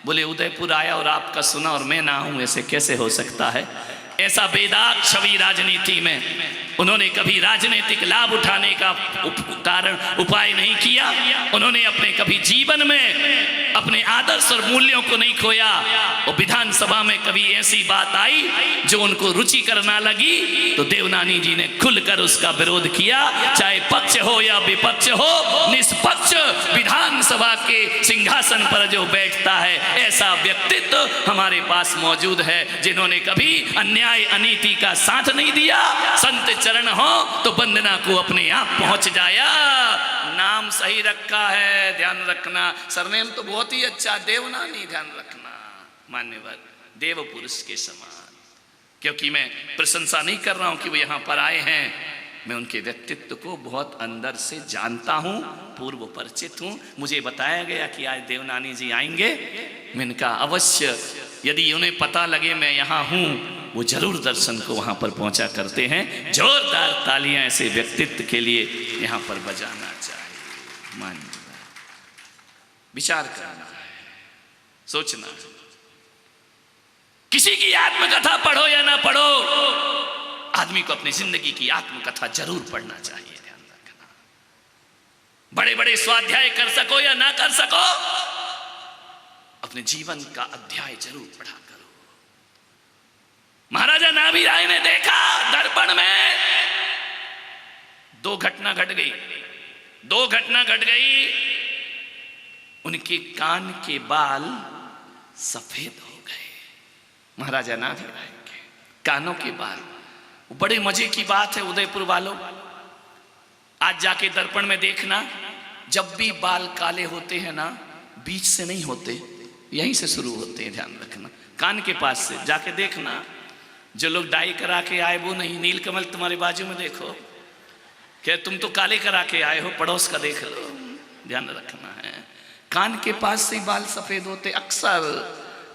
बोले उदयपुर आया और आपका सुना और मैं ना हूँ, ऐसे कैसे हो सकता है? ऐसा बेदाग छवि राजनीति में। उन्होंने कभी राजनीतिक लाभ उठाने का कारण उपाय नहीं किया। उन्होंने अपने कभी जीवन में अपने आदर्श और मूल्यों को नहीं खोया। और विधानसभा में कभी ऐसी बात आई जो उनको रुचिकर ना लगी तो देवनानी जी ने खुलकर उसका विरोध किया। चाहे पक्ष हो या विपक्ष हो, निष्पक्ष विधानसभा के सिंहासन पर जो बैठता है, ऐसा व्यक्तित्व हमारे पास मौजूद है, जिन्होंने कभी अन्याय अनीति का साथ नहीं दिया। संत चरण हो तो वंदना को अपने आप पहुंच जाया। नाम सही रखा है, ध्यान रखना। सरनेम तो बहुत ही अच्छा, देवनानी, ध्यान रखना। मान्यवर देव पुरुष के समान। क्योंकि मैं प्रशंसा नहीं कर रहा हूं कि वो यहां पर आए हैं, मैं उनके व्यक्तित्व को बहुत अंदर से जानता हूं, पूर्व परिचित हूं। मुझे बताया गया कि आज देवनानी जी आएंगे। मैं इनका अवश्य, यदि उन्हें पता लगे मैं यहाँ हूँ, वो जरूर दर्शन को वहाँ पर पहुँचा करते हैं। जोरदार तालियां ऐसे व्यक्तित्व के लिए यहाँ पर बजाना चाहिए। मानना, विचार करना है, सोचना है। किसी की आत्मकथा पढ़ो या ना पढ़ो, आदमी को अपनी जिंदगी की आत्मकथा जरूर पढ़ना चाहिए। ध्यान रखना, बड़े बड़े स्वाध्याय कर सको या ना कर सको, अपने जीवन का अध्याय जरूर पढ़ा करो। महाराजा नाभिराय ने देखा दर्पण में दो घटना घट गई। उनके कान के बाल सफेद हो गए। महाराजा नाभिराय के कानों के बाल, बड़े मजे की बात है उदयपुर वालों। आज जाके दर्पण में देखना, जब भी बाल काले होते हैं ना, बीच से नहीं होते, यहीं से शुरू होते हैं। ध्यान रखना, कान के पास से जाके देखना। जो लोग डाई करा के आए वो नहीं। नीलकमल तुम्हारे बाजू में देखो, क्या तुम तो काले करा के आए हो, पड़ोस का देख लो। ध्यान रखना है, कान के पास से बाल सफेद होते, अक्सर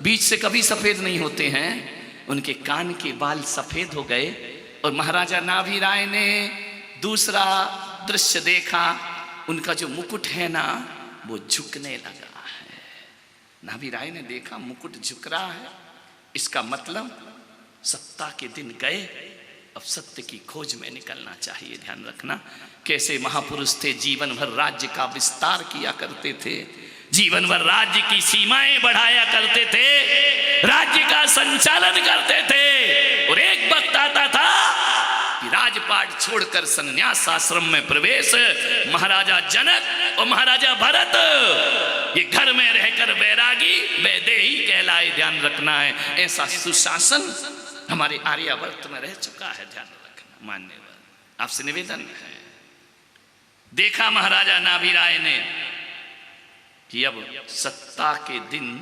बीच से कभी सफेद नहीं होते हैं। उनके कान के बाल सफेद हो गए और महाराजा नाभिराय ने दूसरा दृश्य देखा। उनका जो मुकुट है ना, वो झुकने लगा है। नाभिराय ने देखा मुकुट झुक रहा है, इसका मतलब सत्ता के दिन गए, अब सत्य की खोज में निकलना चाहिए। ध्यान रखना, कैसे महापुरुष थे, जीवन भर राज्य का विस्तार किया करते थे, जीवन भर राज्य की सीमाएं बढ़ाया करते थे, राज्य का संचालन करते थे। और एक वक्त आता था कि राजपाट छोड़कर संन्यास आश्रम में प्रवेश। महाराजा जनक और महाराजा भरत ये घर में रहकर बैरागी वैदेही कहलाए। ध्यान रखना है, ऐसा सुशासन हमारे आर्यावर्त में रह चुका है। ध्यान रखना। मान्यवर आपसे निवेदन है, देखा महाराजा नाभिराय ने कि अब सत्ता के दिन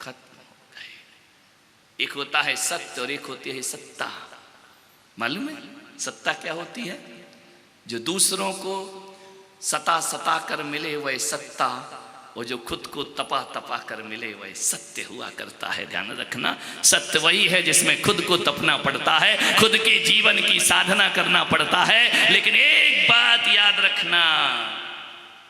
खत्म हो गए। एक होता है सत्य और एक होती है सत्ता। मालूम है सत्ता क्या होती है? जो दूसरों को सता कर मिले वह सत्ता, और जो खुद को तपा कर मिले वह सत्य हुआ करता है। ध्यान रखना, सत्य वही है जिसमें खुद को तपना पड़ता है, खुद के जीवन की साधना करना पड़ता है। लेकिन एक बात याद रखना,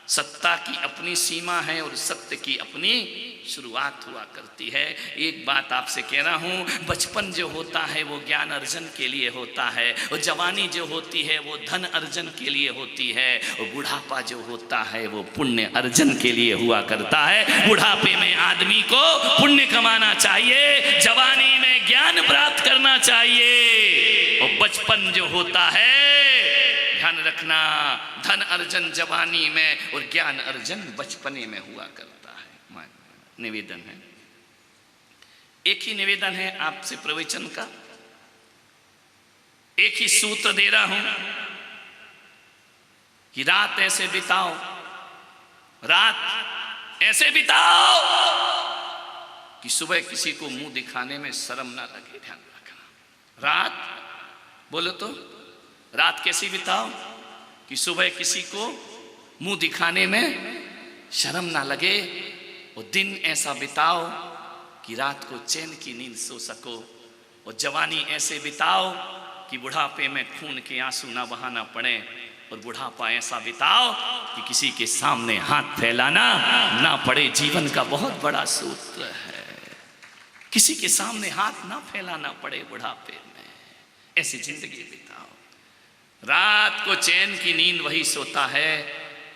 सत्ता की अपनी सीमा है और सत्य की अपनी शुरुआत हुआ करती है। एक बात आपसे कह रहा हूँ, बचपन जो होता है वो ज्ञान अर्जन के लिए होता है, और जवानी जो होती है वो धन अर्जन के लिए होती है, और बुढ़ापा जो होता है वो पुण्य अर्जन के लिए हुआ करता है। बुढ़ापे में आदमी को पुण्य कमाना चाहिए, जवानी में ज्ञान प्राप्त करना चाहिए, और बचपन जो होता है, ध्यान रखना, धन अर्जन जवानी में और ज्ञान अर्जन बचपने में हुआ करता है। निवेदन है, एक ही निवेदन है आपसे प्रवचन का, एक ही सूत्र दे रहा हूं कि रात ऐसे बिताओ, रात ऐसे बिताओ कि सुबह किसी को मुंह दिखाने में शर्म ना लगे। ध्यान रखना, रात बोलो तो, रात कैसी बिताओ कि सुबह किसी को मुंह दिखाने में शर्म ना लगे, और दिन ऐसा बिताओ कि रात को चैन की नींद सो सको, और जवानी ऐसे बिताओ कि बुढ़ापे में खून के आंसू ना बहाना पड़े, और बुढ़ापा ऐसा बिताओ कि किसी के सामने हाथ फैलाना ना पड़े। जीवन का बहुत बड़ा सूत्र है। किसी के सामने हाथ ना फैलाना पड़े बुढ़ापे में, ऐसी जिंदगी बिताओ। रात को चैन की नींद वही सोता है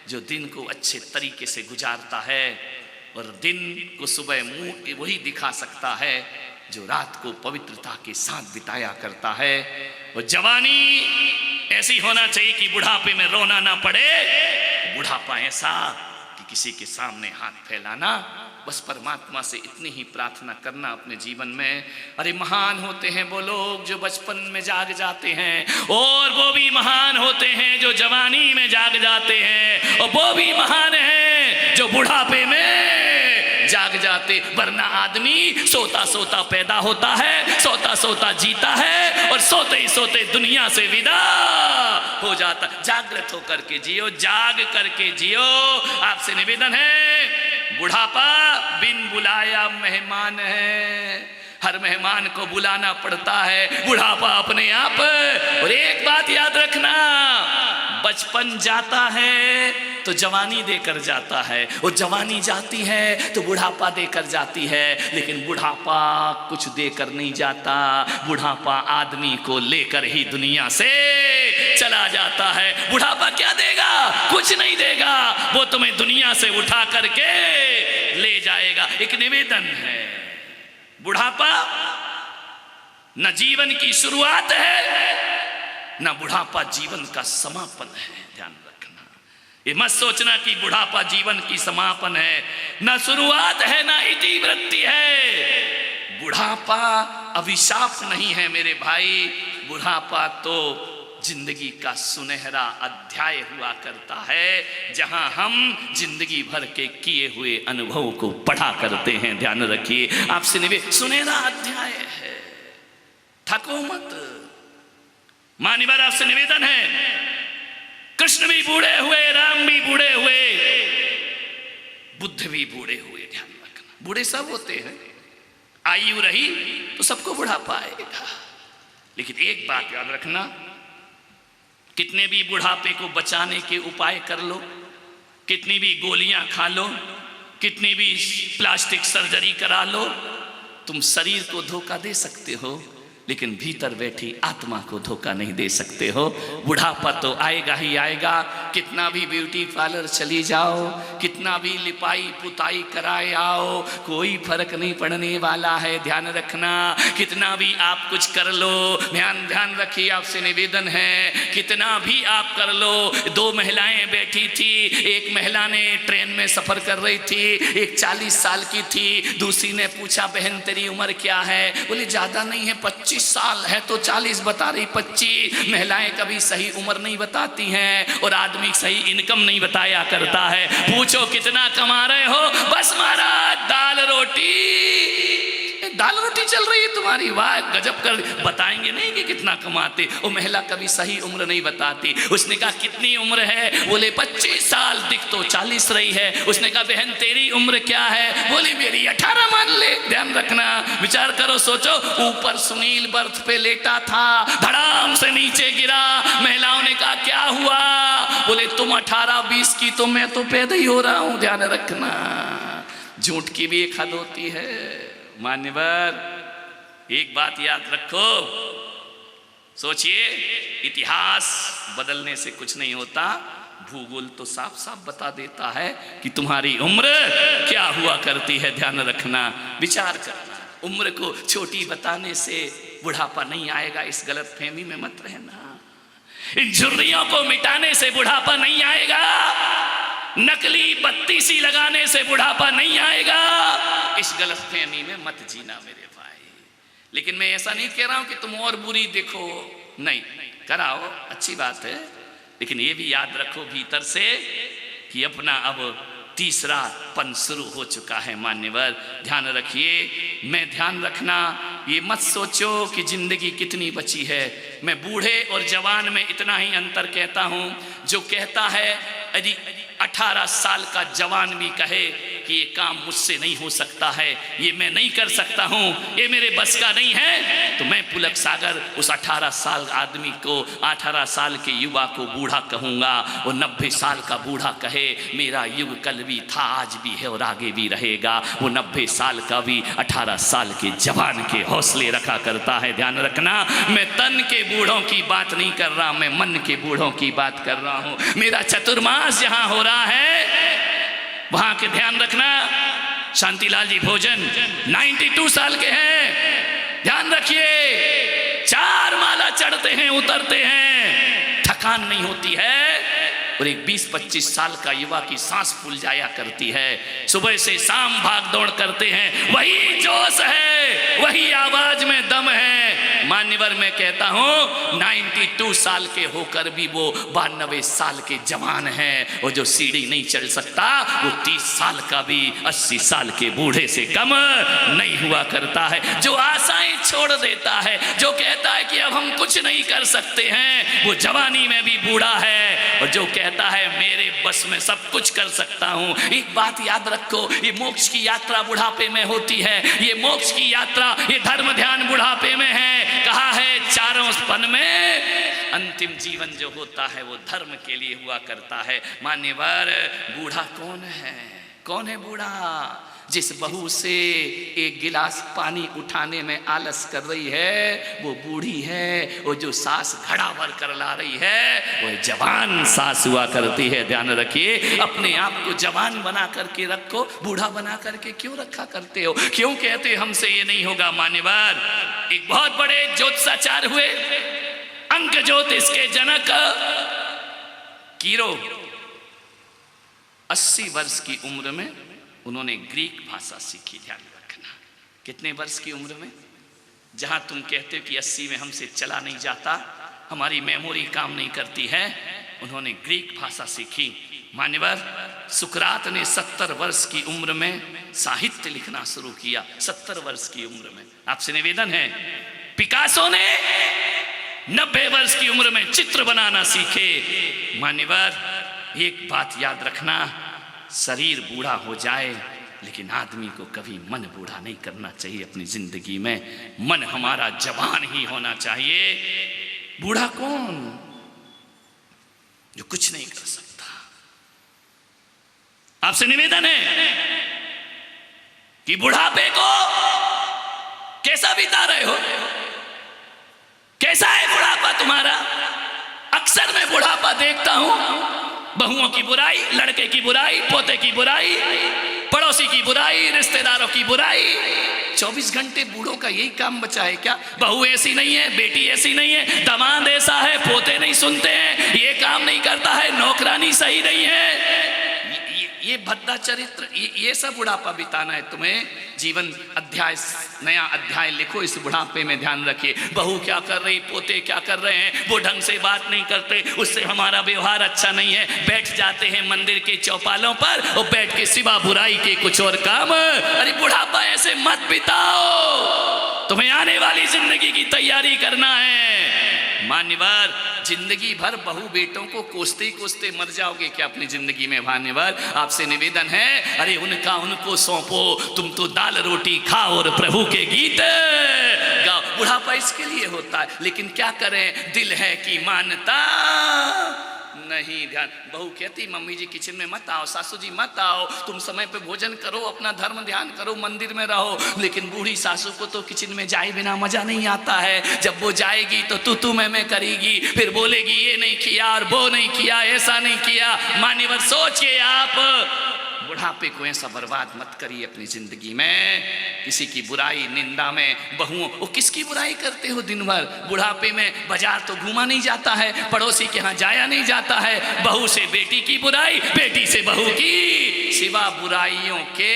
जो दिन को अच्छे तरीके से गुजारता है, और दिन को सुबह मुंह वही दिखा सकता है जो रात को पवित्रता के साथ बिताया करता है। और जवानी ऐसी होना चाहिए कि बुढ़ापे में रोना ना पड़े, बुढ़ापा ऐसा कि किसी के सामने हाथ फैलाना, बस परमात्मा से इतनी ही प्रार्थना करना अपने जीवन में। अरे महान होते हैं वो लोग जो बचपन में जाग जाते हैं, और वो भी महान होते हैं जो जवानी में जाग जाते हैं, और वो भी महान हैं जो बुढ़ापे में जाग जाते। वरना आदमी सोता सोता पैदा होता है, सोता सोता जीता है, और सोते ही सोते दुनिया से विदा हो जाता। जागृत होकर के जियो, जाग करके जियो। आपसे निवेदन है, बुढ़ापा बिन बुलाया मेहमान है, हर मेहमान को बुलाना पड़ता है, बुढ़ापा अपने आप। और एक बात याद रखना, बचपन जाता है तो जवानी देकर जाता है, और जवानी जाती है तो बुढ़ापा देकर जाती है, लेकिन बुढ़ापा कुछ देकर नहीं जाता, बुढ़ापा आदमी को लेकर ही दुनिया से चला जाता है। बुढ़ापा क्या देगा? कुछ नहीं देगा, वो तुम्हें दुनिया से उठा करके ले जाएगा। एक निवेदन है, बुढ़ापा न जीवन की शुरुआत है, न बुढ़ापा जीवन का समापन है। ध्यान रखना, ये मत सोचना कि बुढ़ापा जीवन की समापन है, न शुरुआत है, न इतिवृत्ति है। बुढ़ापा अभिशाप नहीं है मेरे भाई, बुढ़ापा तो जिंदगी का सुनहरा अध्याय हुआ करता है, जहां हम जिंदगी भर के किए हुए अनुभव को पढ़ा करते हैं। ध्यान रखिए, आपसे निवेदन, सुनहरा अध्याय है, थको मत। मान्यवर आपसे निवेदन है, कृष्ण भी बूढ़े हुए, राम भी बूढ़े हुए, बुद्ध भी बूढ़े हुए। ध्यान रखना, बूढ़े सब होते हैं, आयु रही तो सबको बुढ़ापा आएगा। लेकिन एक बात याद रखना, कितने भी बुढ़ापे को बचाने के उपाय कर लो, कितनी भी गोलियां खा लो, कितनी भी प्लास्टिक सर्जरी करा लो, तुम शरीर को धोखा दे सकते हो, लेकिन भीतर बैठी आत्मा को धोखा नहीं दे सकते हो। बुढ़ापा तो आएगा ही आएगा, कितना भी ब्यूटी पार्लर चली जाओ, कितना भी लिपाई पुताई कराए आओ, कोई फर्क नहीं पड़ने वाला है। ध्यान रखना, कितना भी आप कुछ कर लो, ध्यान रखिए, आपसे निवेदन है, कितना भी आप कर लो। दो महिलाएं बैठी थी, एक महिला ने ट्रेन में सफर कर रही थी, एक 40 साल की थी, दूसरी ने पूछा बहन तेरी उम्र क्या है? बोली ज्यादा नहीं है, 25 साल है। तो 40 बता रही, 25। महिलाएं कभी सही उम्र नहीं बताती हैं, और आदमी सही इनकम नहीं बताया करता है। पूछो कितना कमा रहे हो? बस महाराज दाल रोटी चल रही है तुम्हारी, वाह गजब कर। बताएंगे नहीं कि कितना कमाते। वो महिला कभी सही उम्र नहीं बताती। उसने कहा कितनी उम्र है? बोले 25 साल। दिख तो 40 रही है। उसने कहा बहन तेरी उम्र क्या है? बोली मेरी 18 मान ले। ध्यान रखना, विचार करो, सोचो, ऊपर सुनील बर्थ पे लेटा था, धड़ाम से नीचे गिरा। महिलाओं ने कहा क्या हुआ? बोले तुम 18-20 की, तो मैं तो पैदा ही हो रहा हूं। ध्यान रखना, झूठ की भी एक हद होती है। मान्यवर एक बात याद रखो, सोचिए, इतिहास बदलने से कुछ नहीं होता, भूगोल तो साफ साफ बता देता है कि तुम्हारी उम्र क्या हुआ करती है। ध्यान रखना, विचार करना, उम्र को छोटी बताने से बुढ़ापा नहीं आएगा, इस गलत फहमी में मत रहना। इन झुर्रियों को मिटाने से बुढ़ापा नहीं आएगा, नकली बत्तीसी लगाने से बुढ़ापा नहीं आएगा, इस गलतफहमी में मत जीना मेरे भाई। लेकिन मैं ऐसा नहीं कह रहा हूं कि तुम और बुरी देखो, नहीं, कराओ, अच्छी बात है, लेकिन ये भी याद रखो भीतर से कि अपना अब तीसरा पन शुरू हो चुका है। मान्यवर ध्यान रखिए, मैं ध्यान रखना, ये मत सोचो कि जिंदगी कितनी बची है। मैं बूढ़े और जवान में इतना ही अंतर कहता हूं, जो कहता है यदि 18 साल का जवान भी कहे कि ये काम मुझसे नहीं हो सकता है, ये मैं नहीं कर सकता हूँ, ये मेरे बस का नहीं है, तो मैं पुलक सागर उस 18 साल आदमी को, 18 साल के युवा को बूढ़ा कहूँगा। वो 90 साल का बूढ़ा कहे मेरा युग कल भी था, आज भी है और आगे भी रहेगा। वो 90 साल का भी 18 साल के जवान के हौसले रखा करता है। ध्यान रखना, मैं तन के बूढ़ों की बात नहीं कर रहा, मैं मन के बूढ़ों की बात कर रहा हूँ। मेरा चतुर्मास जहाँ हो रहा है वहाँ के ध्यान रखना। शांतिलाल जी भोजन 92 साल के हैं, ध्यान रखिए, 4 माला चढ़ते हैं उतरते हैं, थकान नहीं होती है। और एक 20-25 साल का युवा की सांस फूल जाया करती है, सुबह से शाम भाग दौड़ करते हैं, वही जोश है, वही आवाज में दम है। मान्यवर मैं कहता हूं 92 साल के होकर भी वो 92 साल के जवान हैं। और जो सीढ़ी नहीं चढ़ सकता वो 30 साल का भी 80 साल के बूढ़े से कम नहीं हुआ करता है। जो आशाएं छोड़ देता है, जो कहता है कि अब हम कुछ नहीं कर सकते हैं, वो जवानी में भी बूढ़ा है। और जो कहता है मेरे बस में सब कुछ कर सकता हूं, एक बात याद रखो, ये मोक्ष की यात्रा बुढ़ापे में होती है। ये मोक्ष की यात्रा, ये धर्म ध्यान बुढ़ापे में है। कहा है चारों पन में अंतिम जीवन जो होता है वो धर्म के लिए हुआ करता है। मान्यवर बूढ़ा कौन है? कौन है बूढ़ा? जिस बहू से एक गिलास पानी उठाने में आलस कर रही है वो बूढ़ी है। वो जो सास घड़ा भर कर ला रही है वो जवान सास हुआ करती है। ध्यान रखिए, अपने आप को जवान बना करके रखो, बूढ़ा बना करके क्यों रखा करते हो? क्यों कहते हमसे ये नहीं होगा? मान्यवर एक बहुत बड़े ज्योतिषाचार्य हुए, अंक ज्योतिष के जनक कीरो, 80 वर्ष की उम्र में उन्होंने ग्रीक भाषा सीखी। ध्यान रखना, कितने वर्ष की उम्र में? जहां तुम कहते हो कि 80 में हमसे चला नहीं जाता, हमारी मेमोरी काम नहीं करती है, उन्होंने ग्रीक भाषा सीखी। मान्यवर सुकरात ने 70 वर्ष की उम्र में साहित्य लिखना शुरू किया। 70 वर्ष की उम्र में। आपसे निवेदन है, पिकासो ने 90 वर्ष की उम्र में चित्र बनाना सीखे। मान्यवर एक बात याद रखना, शरीर बूढ़ा हो जाए लेकिन आदमी को कभी मन बूढ़ा नहीं करना चाहिए। अपनी जिंदगी में मन हमारा जवान ही होना चाहिए। बूढ़ा कौन? जो कुछ नहीं कर सकता। आपसे निवेदन है कि बुढ़ापे को कैसा बिता रहे हो? कैसा है बुढ़ापा तुम्हारा? अक्सर मैं बुढ़ापा देखता हूं, बहुओं की बुराई, लड़के की बुराई, पोते की बुराई, पड़ोसी की बुराई, रिश्तेदारों की बुराई। 24 घंटे बूढ़ों का यही काम बचा है क्या? बहू ऐसी नहीं है, बेटी ऐसी नहीं है, दामाद ऐसा है, पोते नहीं सुनते हैं, ये काम नहीं करता है, नौकरानी सही नहीं है। ये भद्दा चरित्र, ये सब बुढ़ापा बिताना है तुम्हें? जीवन अध्याय, नया अध्याय लिखो इस बुढ़ापे में। ध्यान रखिए, बहू क्या कर रही, पोते क्या कर रहे हैं, वो ढंग से बात नहीं करते, उससे हमारा व्यवहार अच्छा नहीं है, बैठ जाते हैं मंदिर के चौपालों पर और बैठ के सिवा बुराई के कुछ और काम। अरे बुढ़ापा ऐसे मत बिताओ, तुम्हें आने वाली जिंदगी की तैयारी करना है। मान्यवर जिंदगी भर बहू बेटों को कोसते कोसते मर जाओगे क्या अपनी जिंदगी में? मान्यवर आपसे निवेदन है, अरे उनका उनको सौंपो, तुम तो दाल रोटी खाओ और प्रभु के गीत गाओ। बुढ़ापा इसके लिए होता है, लेकिन क्या करें, दिल है कि मानता नहीं। ध्यान, बहू कहती मम्मी जी किचन में मत आओ, सासू जी मत आओ, तुम समय पे भोजन करो, अपना धर्म ध्यान करो, मंदिर में रहो। लेकिन बूढ़ी सासू को तो किचन में जाए बिना मजा नहीं आता है। जब वो जाएगी तो तू मैं करेगी, फिर बोलेगी ये नहीं किया और वो नहीं किया, ऐसा नहीं किया। मान्यवर सोचिए आप, बुढ़ापे को ऐसा बर्बाद मत करिए अपनी जिंदगी में। किसी की बुराई निंदा में बहुओं, वो किसकी बुराई करते हो दिन भर? बुढ़ापे में बाजार तो घूमा नहीं जाता है, पड़ोसी के यहाँ जाया नहीं जाता है, बहू से बेटी की बुराई, बेटी से बहू की, सिवा बुराइयों के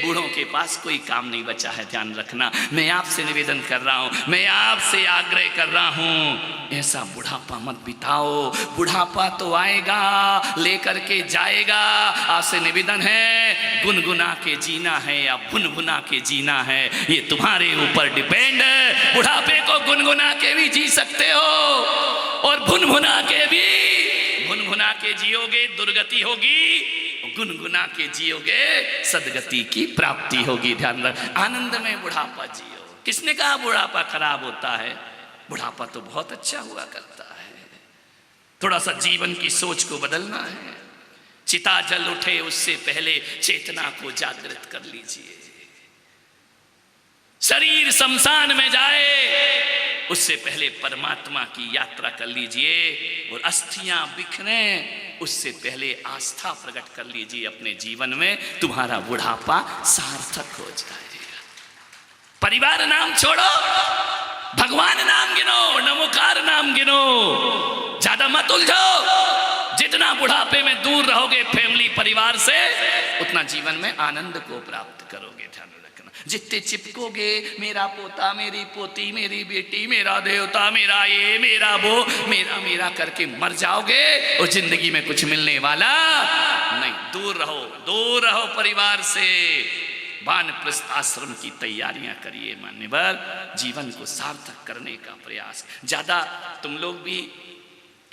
बूढ़ों के पास कोई काम नहीं बचा है। ध्यान रखना, मैं आपसे निवेदन कर रहा हूँ, मैं आपसे आग्रह कर रहा हूँ, ऐसा बुढ़ापा मत बिताओ। बुढ़ापा तो आएगा, लेकर के जाएगा। आपसे निवेदन है, गुनगुना के जीना है या भुनभुना के जीना है, ये तुम्हारे ऊपर डिपेंड है। बुढ़ापे को गुनगुना के भी जी सकते हो और भुनभुना के भी। भुनभुना के जियोगे दुर्गति होगी, गुनगुना के जियोगे, सदगति की प्राप्ति होगी। ध्यान रख, आनंद में बुढ़ापा जियो। किसने कहा बुढ़ापा खराब होता है? बुढ़ापा तो बहुत अच्छा हुआ करता है। थोड़ा सा जीवन की सोच को बदलना है। चिता जल उठे उससे पहले चेतना को जागृत कर लीजिए। शरीर शमशान में जाए उससे पहले परमात्मा की यात्रा कर लीजिए। और अस्थियां बिखरे उससे पहले आस्था प्रकट कर लीजिए अपने जीवन में। तुम्हारा बुढ़ापा सार्थक हो जाएगा। परिवार नाम छोड़ो, भगवान नाम गिनो, नमोकार नाम गिनो। ज्यादा मत उलझो। जितना बुढ़ापे में दूर रहोगे फैमिली परिवार से, उतना जीवन में आनंद को प्राप्त करोगे। ध्यान रखना, जितने चिपकोगे मेरा पोता, मेरी पोती, मेरी बेटी, मेरा देवता, मेरा ये, मेरा वो, मेरा मेरा करके मर जाओगे और जिंदगी में कुछ मिलने वाला नहीं। दूर रहो, दूर रहो परिवार से। वानप्रस्थ आश्रम की तैयारियां करिए मान्यवर। जीवन को सार्थक करने का प्रयास। ज्यादा तुम लोग भी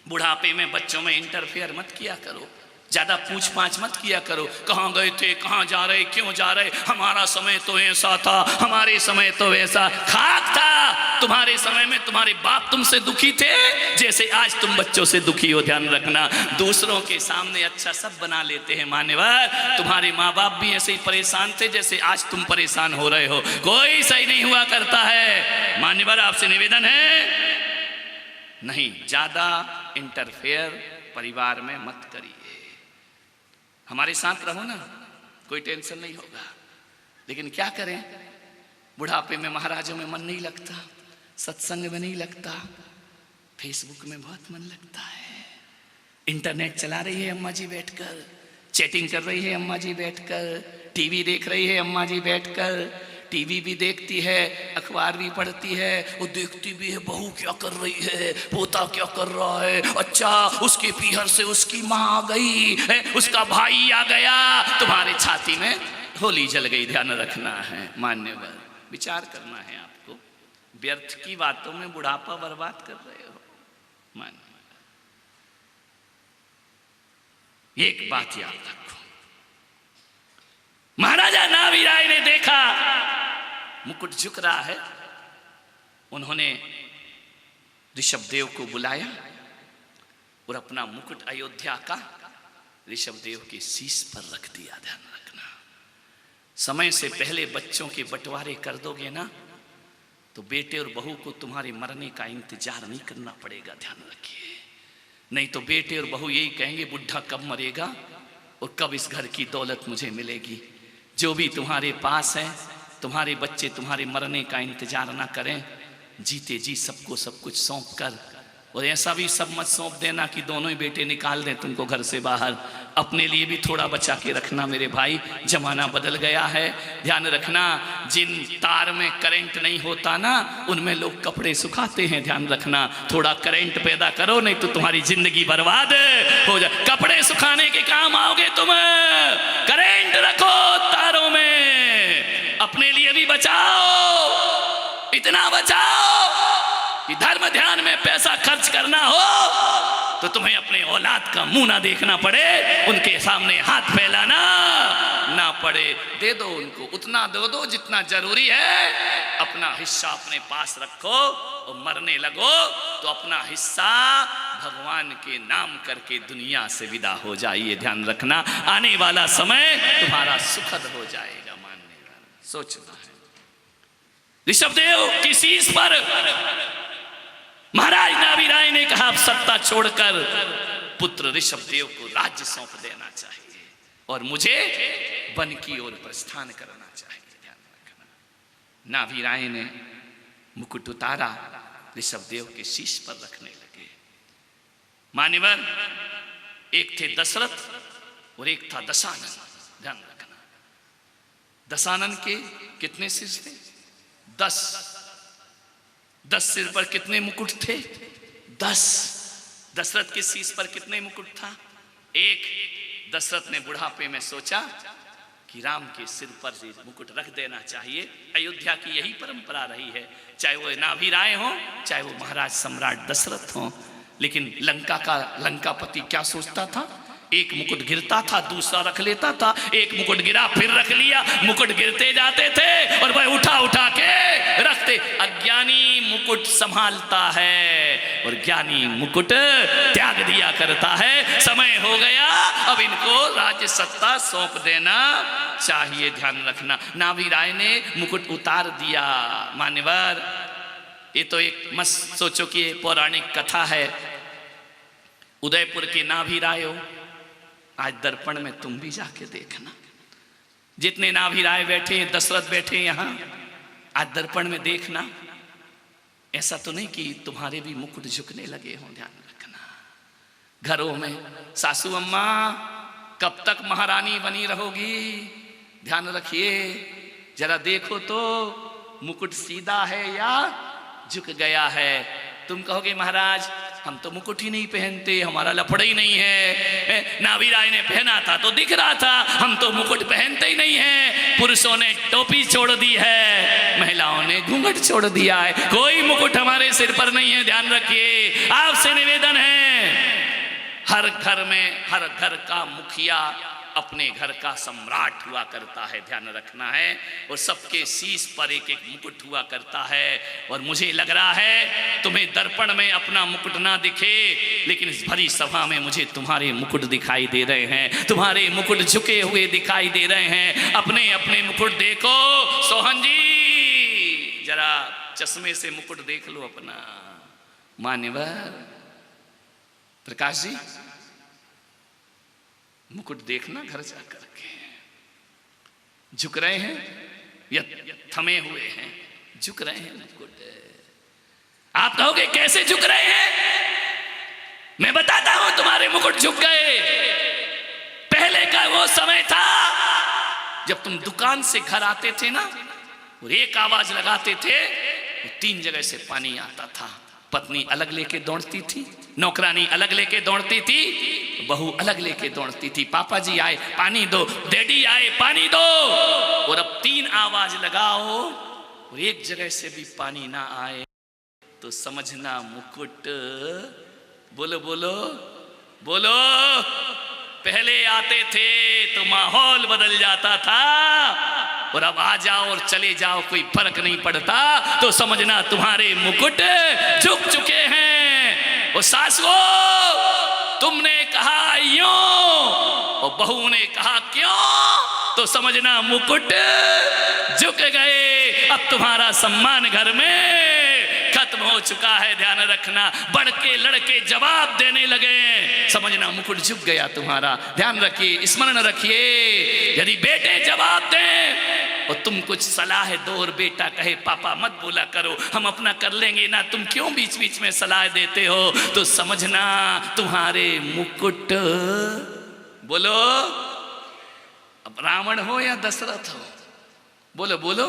बुढ़ापे में बच्चों में इंटरफेयर मत किया करो। ज्यादा पूछ पाछ मत किया करो। कहाँ गए थे, कहाँ जा रहे, क्यों जा रहे, हमारा समय तो ऐसा था, हमारे समय तो वैसा। खाक था तुम्हारे समय में। तुम्हारे बाप तुमसे दुखी थे जैसे आज तुम बच्चों से दुखी हो। ध्यान रखना, दूसरों के सामने अच्छा सब बना लेते हैं मान्यवर। तुम्हारे माँ बाप भी ऐसे ही परेशान थे जैसे आज तुम परेशान हो रहे हो। कोई सही नहीं हुआ करता है मान्यवर। आपसे निवेदन है, नहीं ज्यादा इंटरफेयर परिवार में मत करिए। हमारे साथ रहो ना, कोई टेंशन नहीं होगा। लेकिन क्या करें, बुढ़ापे में महाराजों में मन नहीं लगता, सत्संग में नहीं लगता, फेसबुक में बहुत मन लगता है। इंटरनेट चला रही है अम्मा जी बैठकर, चैटिंग कर रही है अम्मा जी बैठकर, टीवी देख रही है अम्मा जी बैठकर। टीवी भी देखती है, अखबार भी पढ़ती है, वो देखती भी है बहू क्या कर रही है, पोता क्या कर रहा है। अच्छा, उसके पीहर से उसकी माँ आ गई है, उसका भाई आ गया, तुम्हारे छाती में होली जल गई। ध्यान रखना है मान्यवर, विचार करना है आपको। व्यर्थ की बातों में बुढ़ापा बर्बाद कर रहे हो मान्यवर। एक बात याद रखो, महाराजा नाभिराय ने देखा मुकुट झुक रहा है। उन्होंने ऋषभदेव को बुलाया और अपना मुकुट अयोध्या का ऋषभदेव के शीश पर रख दिया। ध्यान रखना, समय से पहले बच्चों के बंटवारे कर दोगे ना तो बेटे और बहू को तुम्हारे मरने का इंतजार नहीं करना पड़ेगा। ध्यान रखिए, नहीं तो बेटे और बहू यही कहेंगे बुढ़ा कब मरेगा और कब इस घर की दौलत मुझे मिलेगी। जो भी तुम्हारे पास है, तुम्हारे बच्चे तुम्हारे मरने का इंतजार ना करें। जीते जी सबको सब कुछ सौंप कर, और ऐसा भी सब मत सौंप देना कि दोनों ही बेटे निकाल दें तुमको घर से बाहर। अपने लिए भी थोड़ा बचा के रखना मेरे भाई, जमाना बदल गया है। ध्यान रखना, जिन तार में करंट नहीं होता ना उनमें लोग कपड़े सुखाते हैं। ध्यान रखना, थोड़ा करंट पैदा करो, नहीं तो तुम्हारी जिंदगी बर्बाद हो जाए। कपड़े सुखाने के काम आओगे तुम, करंट रखो तारों में, अपने लिए भी बचाओ, इतना बचाओ कि धर्म ध्यान में पैसा खर्च करना हो तो तुम्हें अपने औलाद का मुंह ना देखना पड़े, उनके सामने हाथ फैलाना ना पड़े। दे दो उनको, उतना दे दो जितना जरूरी है। अपना हिस्सा अपने पास रखो और मरने लगो तो अपना हिस्सा भगवान के नाम करके दुनिया से विदा हो जाइए। ध्यान रखना, आने वाला समय तुम्हारा सुखद हो जाएगा। मानने वाला सोचना है। ऋषभदेव की शीश पर महाराज नाभिराय ने कहा, अब सत्ता छोड़कर पुत्र ऋषभदेव को राज्य सौंप देना चाहिए और मुझे वन की ओर प्रस्थान करना चाहिए। ध्यान रखना, नाभिराय ने मुकुट उतारा, ऋषभदेव के शीश पर रखने लगे। मान्यवर, एक थे दशरथ और एक था दशानन। ध्यान रखना, दशानन के कितने सिर थे? 10 सिर पर कितने मुकुट थे? 10। दशरथ के शीश पर कितने मुकुट था? 1। दशरथ ने बुढ़ापे में सोचा कि राम के सिर पर मुकुट रख देना चाहिए। अयोध्या की यही परंपरा रही है, चाहे वो नाभिराय हो, चाहे वो महाराज सम्राट दशरथ हो। लेकिन लंकापति क्या सोचता था एक मुकुट गिरता था, दूसरा रख लेता था, एक मुकुट गिरा फिर रख लिया, मुकुट गिरते जाते थे और वह उठा उठा के रखते। अज्ञानी मुकुट संभालता है और ज्ञानी मुकुट त्याग दिया करता है। समय हो गया, अब इनको राज्य सत्ता सौंप देना चाहिए, ध्यान रखना। नाभि राय ने मुकुट उतार दिया। मान्यवर, ये तो एक मस्त सोचो कि ये पौराणिक कथा है। उदयपुर के नाभि रायो, आज दर्पण में तुम भी जाके देखना, जितने नाभि राय बैठे, दशरथ बैठे यहाँ, आज दर्पण में देखना। ऐसा तो नहीं कि तुम्हारे भी मुकुट झुकने लगे हों, ध्यान रखना। घरों में सासू अम्मा कब तक महारानी बनी रहोगी, ध्यान रखिए। जरा देखो तो मुकुट सीधा है या झुक गया है। तुम कहोगे महाराज हम तो मुकुट ही नहीं पहनते, हमारा लफड़ा ही नहीं है। नाभि राय ने पहना था तो दिख रहा था, हम तो मुकुट पहनते ही नहीं है। पुरुषों ने टोपी छोड़ दी है, महिलाओं ने घूंघट छोड़ दिया है, कोई मुकुट हमारे सिर पर नहीं है, ध्यान रखिए। आपसे निवेदन है, हर घर में हर घर का मुखिया अपने घर का सम्राट हुआ करता है, ध्यान रखना है। और सबके शीश पर एक एक मुकुट हुआ करता है। और मुझे लग रहा है तुम्हें दर्पण में अपना मुकुट ना दिखे, लेकिन इस भरी सभा में मुझे तुम्हारे मुकुट दिखाई दे रहे हैं, तुम्हारे मुकुट झुके हुए दिखाई दे रहे हैं। अपने अपने मुकुट देखो। सोहन जी जरा चश्मे से मुकुट देख लो अपना। मान्यवर प्रकाश जी मुकुट देखना घर जाकर के, झुक रहे हैं या थमे हुए हैं? झुक रहे हैं मुकुट। आप कहोगे कैसे झुक रहे हैं? मैं बताता हूं, तुम्हारे मुकुट झुक गए। पहले का वो समय था जब तुम दुकान से घर आते थे ना, और एक आवाज लगाते थे, वो 3 जगह से पानी आता था। पत्नी अलग लेके दौड़ती थी, नौकरानी अलग लेके दौड़ती थी, बहू अलग लेके दौड़ती थी। पापा जी आए पानी दो, डैडी आए पानी दो। और अब 3 आवाज लगाओ और एक जगह से भी पानी ना आए तो समझना मुकुट, बोलो बोलो बोलो, पहले आते थे तो माहौल बदल जाता था, और अब आ जाओ और चले जाओ कोई फर्क नहीं पड़ता। तो समझना तुम्हारे मुकुट झुक चुके हैं। और सासुओ तुमने कहा यूं और बहू ने कहा क्यों, तो समझना मुकुट झुक गए। अब तुम्हारा सम्मान घर में खत्म हो चुका है, ध्यान रखना। बढ़ के लड़के जवाब देने लगे, समझना मुकुट झुक गया तुम्हारा। ध्यान रखिए, स्मरण रखिए। यदि बेटे जवाब दें और तुम कुछ सलाह दो और बेटा कहे पापा मत बोला करो, हम अपना कर लेंगे ना, तुम क्यों बीच बीच में सलाह देते हो, तो समझना तुम्हारे मुकुट, बोलो अब रावण हो या दशरथ हो, बोलो बोलो,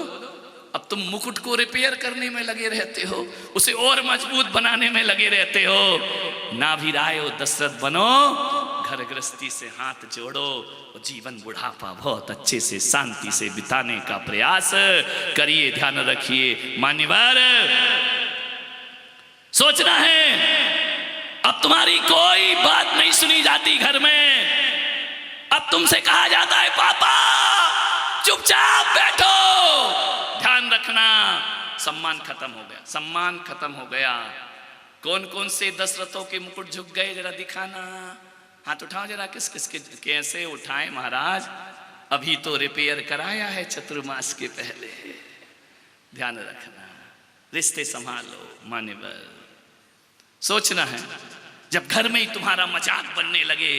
अब तुम मुकुट को रिपेयर करने में लगे रहते हो, उसे और मजबूत बनाने में लगे रहते हो। नाभि राय हो दशरथ बनो, घर गृहस्थी से हाथ जोड़ो और जीवन बुढ़ापा बहुत अच्छे से शांति से बिताने का प्रयास करिए, ध्यान रखिए। मान्यवर सोचना है, अब तुम्हारी कोई बात नहीं सुनी जाती घर में। अब तुमसे कहा जाता है पापा चुपचाप बैठो। ध्यान रखना, सम्मान खत्म हो गया, सम्मान खत्म हो गया। कौन कौन से दशरथों के मुकुट झुक गए, जरा दिखाना, हाथ उठाओ जरा। किस किस के कैसे उठाए महाराज? अभी तो रिपेयर कराया है चतुर्मास के पहले। ध्यान रखना, रिश्ते संभालो। मान्यवर सोचना है, जब घर में ही तुम्हारा मजाक बनने लगे,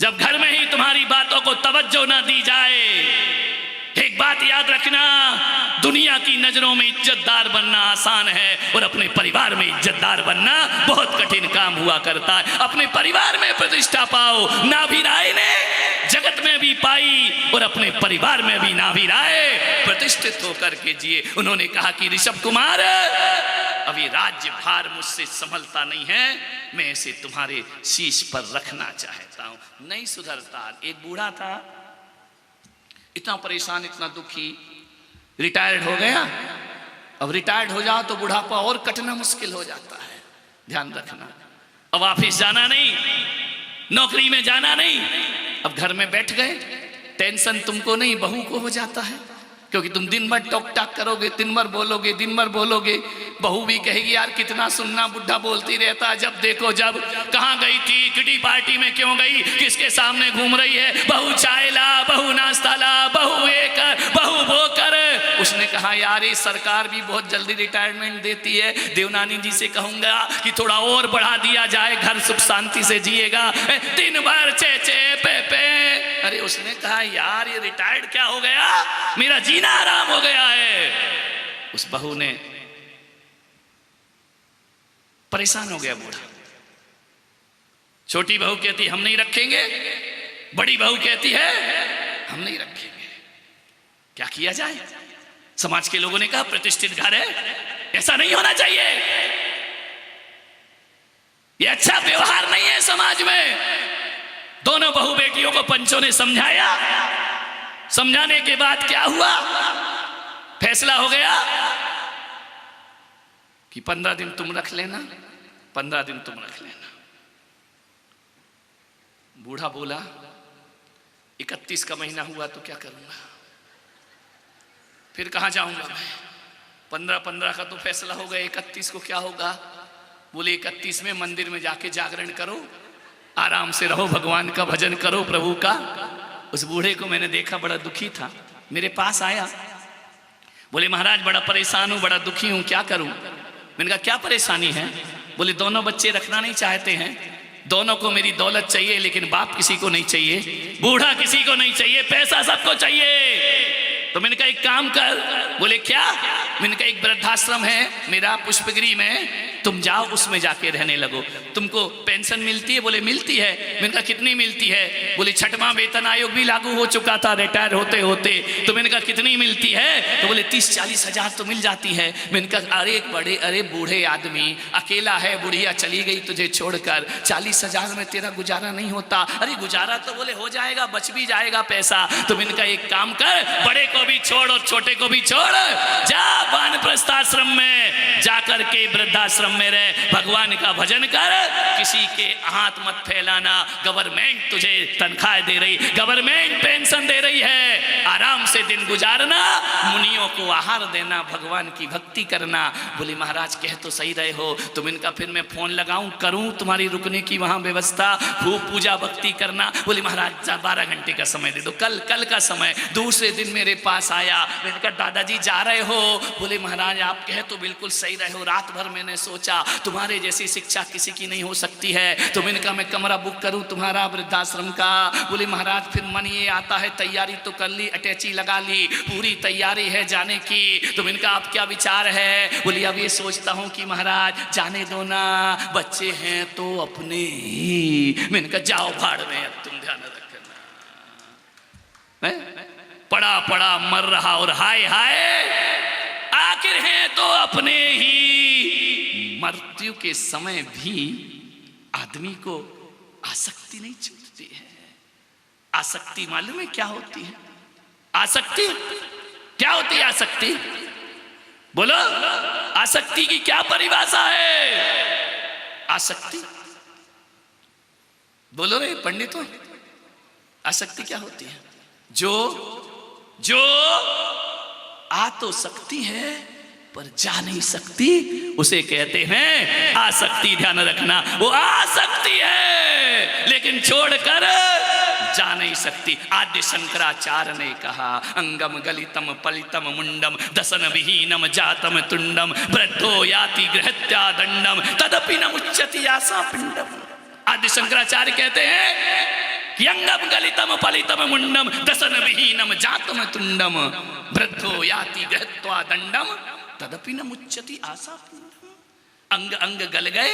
जब घर में ही तुम्हारी बातों को तवज्जो ना दी जाए, एक बात याद रखना, दुनिया की नजरों में इज्जतदार बनना आसान है और अपने परिवार में इज्जतदार बनना बहुत कठिन काम हुआ करता है। अपने परिवार में प्रतिष्ठा पाओ। नाभि राय ने जगत में भी पाई और अपने परिवार में भी नाभि राय प्रतिष्ठित होकर के जिए। उन्होंने कहा कि ऋषभ कुमार अभी राज्य भार मुझसे संभलता नहीं है, मैं इसे तुम्हारे शीश पर रखना चाहता हूं। नहीं सुधरता। एक बूढ़ा था, इतना परेशान, इतना दुखी, रिटायर्ड हो गया। अब रिटायर्ड हो जाओ तो बुढ़ापा और कटना मुश्किल हो जाता है, ध्यान रखना। अब ऑफिस जाना नहीं, नौकरी में जाना नहीं, अब घर में बैठ गए, टेंशन तुमको नहीं बहू को हो जाता है, क्योंकि तुम दिन भर टॉक टाक करोगे, दिन भर बोलोगे, दिन भर बोलोगे, बहू भी कहेगी यार कितना सुनना, बुढ़ा बोलती रहता है, जब देखो जब, कहाँ गई थी, किटी पार्टी में क्यों गई, किसके सामने घूम रही है, बहू चाय ला, बहू नाश्ता ला, बहू ये कर, बहू वो कर। उसने कहा यार ये सरकार भी बहुत जल्दी रिटायरमेंट देती है, देवनानी जी से कहूंगा कि थोड़ा और बढ़ा दिया जाए, घर सुख शांति से जिएगा, दिन भर चे चे पे पे। अरे उसने कहा यार ये रिटायर्ड क्या हो गया, मेरा जीना आराम हो गया है। उस बहू ने परेशान हो गया बूढ़ा। छोटी बहू कहती हम नहीं रखेंगे, बड़ी बहू कहती है हम नहीं रखेंगे, क्या किया जाए। समाज के लोगों ने कहा प्रतिष्ठित घर है, ऐसा नहीं होना चाहिए, ये अच्छा व्यवहार नहीं है समाज में। दोनों बहू बेटियों को पंचों ने समझाया, समझाने के बाद क्या हुआ, फैसला हो गया कि 15 दिन तुम रख लेना, 15 दिन तुम रख लेना। बूढ़ा बोला 31 का महीना हुआ तो क्या करूंगा, फिर कहां जाऊंगा मैं, 15 का तो फैसला हो गया, 31 को क्या होगा। बोले 31 में मंदिर में जाके जागरण करो, आराम से रहो, भगवान का भजन करो, प्रभु का। उस बूढ़े को मैंने देखा, बड़ा दुखी था, मेरे पास आया, बोले महाराज बड़ा परेशान हूं, बड़ा दुखी हूं, क्या करूं। मैंने कहा क्या परेशानी है। बोले दोनों बच्चे रखना नहीं चाहते हैं, दोनों को मेरी दौलत चाहिए, लेकिन बाप किसी को नहीं चाहिए, बूढ़ा किसी को नहीं चाहिए, पैसा सबको चाहिए। तो मैंने कहा एक काम कर। बोले क्या। मैंने कहा एक वृद्धाश्रम है मेरा पुष्पगिरी में, तुम जाओ उसमें जाके रहने लगो, तुमको पेंशन मिलती है। बोले मिलती है। मैंने कहा कितनी मिलती है। बोले 6वां वेतन आयोग भी लागू हो चुका था रिटायर होते होते। तो मैंने कहा कितनी मिलती है। तो बोले 30-40 हजार तो मिल जाती है। मैंने कहा अरे बूढ़े आदमी, अकेला है, बुढ़िया चली गई तुझे छोड़कर, 40 हजार में तेरा गुजारा नहीं होता। अरे गुजारा तो बोले हो जाएगा, बच भी जाएगा पैसा। तो मैंने कहा एक काम कर, बड़े को भी छोड़ और छोटे को भी छोड़, जा वानप्रस्थ आश्रम में जाकर के वृद्धाश्रम में रह, भगवान का भजन कर, किसी के हाथ मत फैलाना। गवर्नमेंट तुझे तनख्वाह दे रही, गवर्नमेंट पेंशन दे रही है, आराम से दिन गुजारना, मुनियों को आहार देना, भगवान की भक्ति करना। बोले महाराज कह तो सही रहे हो। तो इनका फिर मैं फोन लगाऊं, करूं तुम्हारी रुकने की वहां व्यवस्था, खूब पूजा भक्ति करना। बोले महाराज 12 घंटे का समय दे दो, कल का समय। दूसरे दिन मेरे पास आया, मैंने कहा दादाजी जा रहे हो। बोले महाराज आप कहे तो बिल्कुल सही रहे हो, रात भर मैंने सोचा तुम्हारे जैसी शिक्षा किसी की नहीं हो सकती है। तो मैंने कहा मैं कमरा बुक करूं तुम्हारा वृद्धाश्रम का। बोले महाराज फिर मन ये आता है, तैयारी तो कर ली, अटैची लगा ली, पूरी तैयारी है जाने की। तो मैंने कहा आप क्या विचार है। बोले अब ये सोचता हूं कि महाराज जाने दो ना, बच्चे हैं तो अपने ही। मैंने कहा जाओ भाड़ में, अब तुम ध्यान रखना, पड़ा मर रहा और हाय हाय, आखिर हैं तो अपने ही। मृत्यु के समय भी आदमी को आसक्ति नहीं छूटती है। आसक्ति मालूम है क्या होती है। आसक्ति क्या होती है। आसक्ति बोलो, आसक्ति की क्या परिभाषा है। आसक्ति बोलो रे पंडितों, आसक्ति क्या होती है। जो आ तो सकती है पर जा नहीं सकती, उसे कहते हैं आसक्ति। ध्यान रखना, वो आ सकती है लेकिन छोड़कर जा नहीं सकती। आद्य शंकराचार्य ने कहा अंगम गलितम पलितम मुंडम दसन विहीनम जातम तुंडम वृद्धो याति गृहत्या दंडम तदपि न मुच्यति आसा पिंडम। आद्य शंकराचार्य कहते हैं कि अंगम गलितम पलितम मुंडम दसन विहीनम जातम तुंडम वृद्धो याति गृहत्वा दंडम तदपि न मुच्यति आसा पिंडम। अंग अंग गल गए,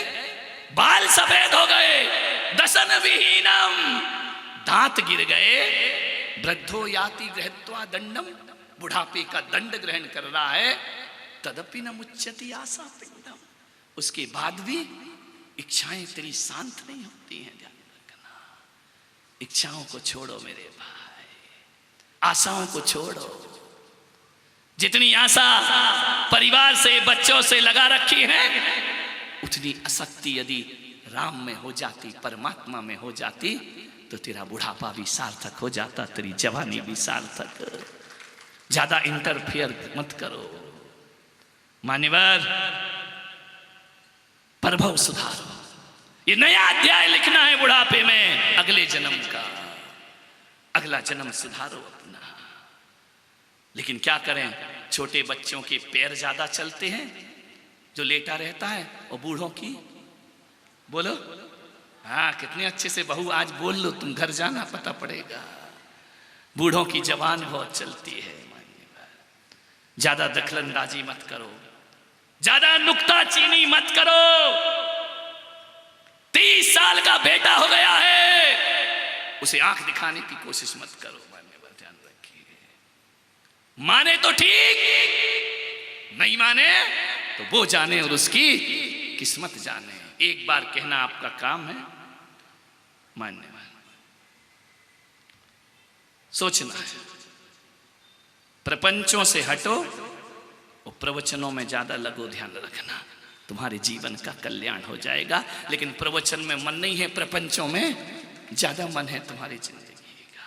बाल सफेद हो गए, दसन विहीनम, दांत गिर गए, वृद्धो याति गृहत्वा दंडम, बुढ़ापे का दंड ग्रहण कर रहा है, तदपि न मुच्यति आसा पिंडम। उसके बाद भी इच्छाएं तेरी शांत नहीं होती हैं। ध्यान रखना, इच्छाओं को छोड़ो मेरे भाई, आशाओं को छोड़ो। जितनी आशा परिवार से बच्चों से लगा रखी है, उतनी आसक्ति यदि राम में हो जाती, परमात्मा में हो जाती, तो तेरा बुढ़ापा भी सार्थक हो जाता, तेरी जवानी भी सार्थक। ज्यादा इंटरफेयर मत करो। मान्यवर, प्रभव सुधारो। ये नया अध्याय लिखना है बुढ़ापे में, अगले जन्म का। अगला जन्म सुधारो अपना। लेकिन क्या करें, छोटे बच्चों के पैर ज्यादा चलते हैं जो लेटा रहता है, और बूढ़ों की बोलो, हाँ कितने अच्छे से बहू आज बोल लो, तुम घर जाना पता पड़ेगा। बूढ़ों की जबान बहुत चलती है। ज्यादा दखलंदाजी मत करो, ज्यादा नुक्ताचीनी मत करो। 30 साल का बेटा हो गया है, उसे आंख दिखाने की कोशिश मत करो। ध्यान रखिए, माने तो ठीक, नहीं माने तो वो जाने और उसकी किस्मत जाने। एक बार कहना आपका काम है, मानने वाला सोचना है। प्रपंचों से हटो और प्रवचनों में ज्यादा लगो। ध्यान रखना, तुम्हारे जीवन का कल्याण हो जाएगा। लेकिन प्रवचन में मन नहीं है, प्रपंचों में ज्यादा मन है तुम्हारी जिंदगी का।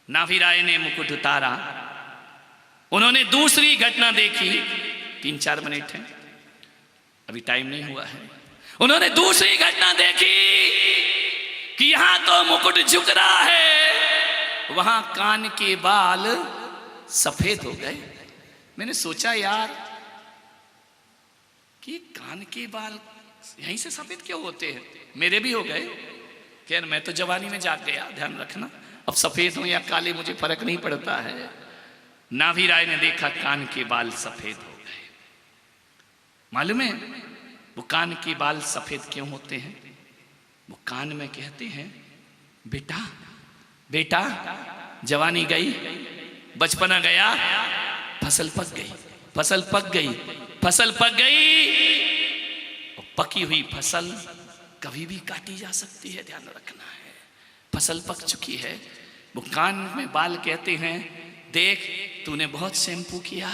नाभि राय ने मुकुट उतारा, उन्होंने दूसरी घटना देखी। 3-4 मिनट है, अभी टाइम नहीं हुआ है। उन्होंने दूसरी घटना देखी कि यहां तो मुकुट झुक रहा है, वहां कान के बाल सफेद हो गए। मैंने सोचा यार कि कान के बाल यहीं से सफेद क्यों होते हैं, मेरे भी हो गए। खैर मैं तो जवानी में जाग गया, ध्यान रखना। अब सफेद हो या काले मुझे फर्क नहीं पड़ता है। नाभि राय ने देखा कान के बाल सफेद हो गए। मालूम है वो कान के बाल सफेद क्यों होते हैं? वो कान में कहते हैं, बेटा बेटा, जवानी गई, बचपना गया, फसल पक गई, फसल पक गई, फसल पक गई। और पकी हुई फसल कभी भी काटी जा सकती है, ध्यान रखना है। फसल पक चुकी है। वो कान में बाल कहते हैं, देख तूने बहुत शैम्पू किया,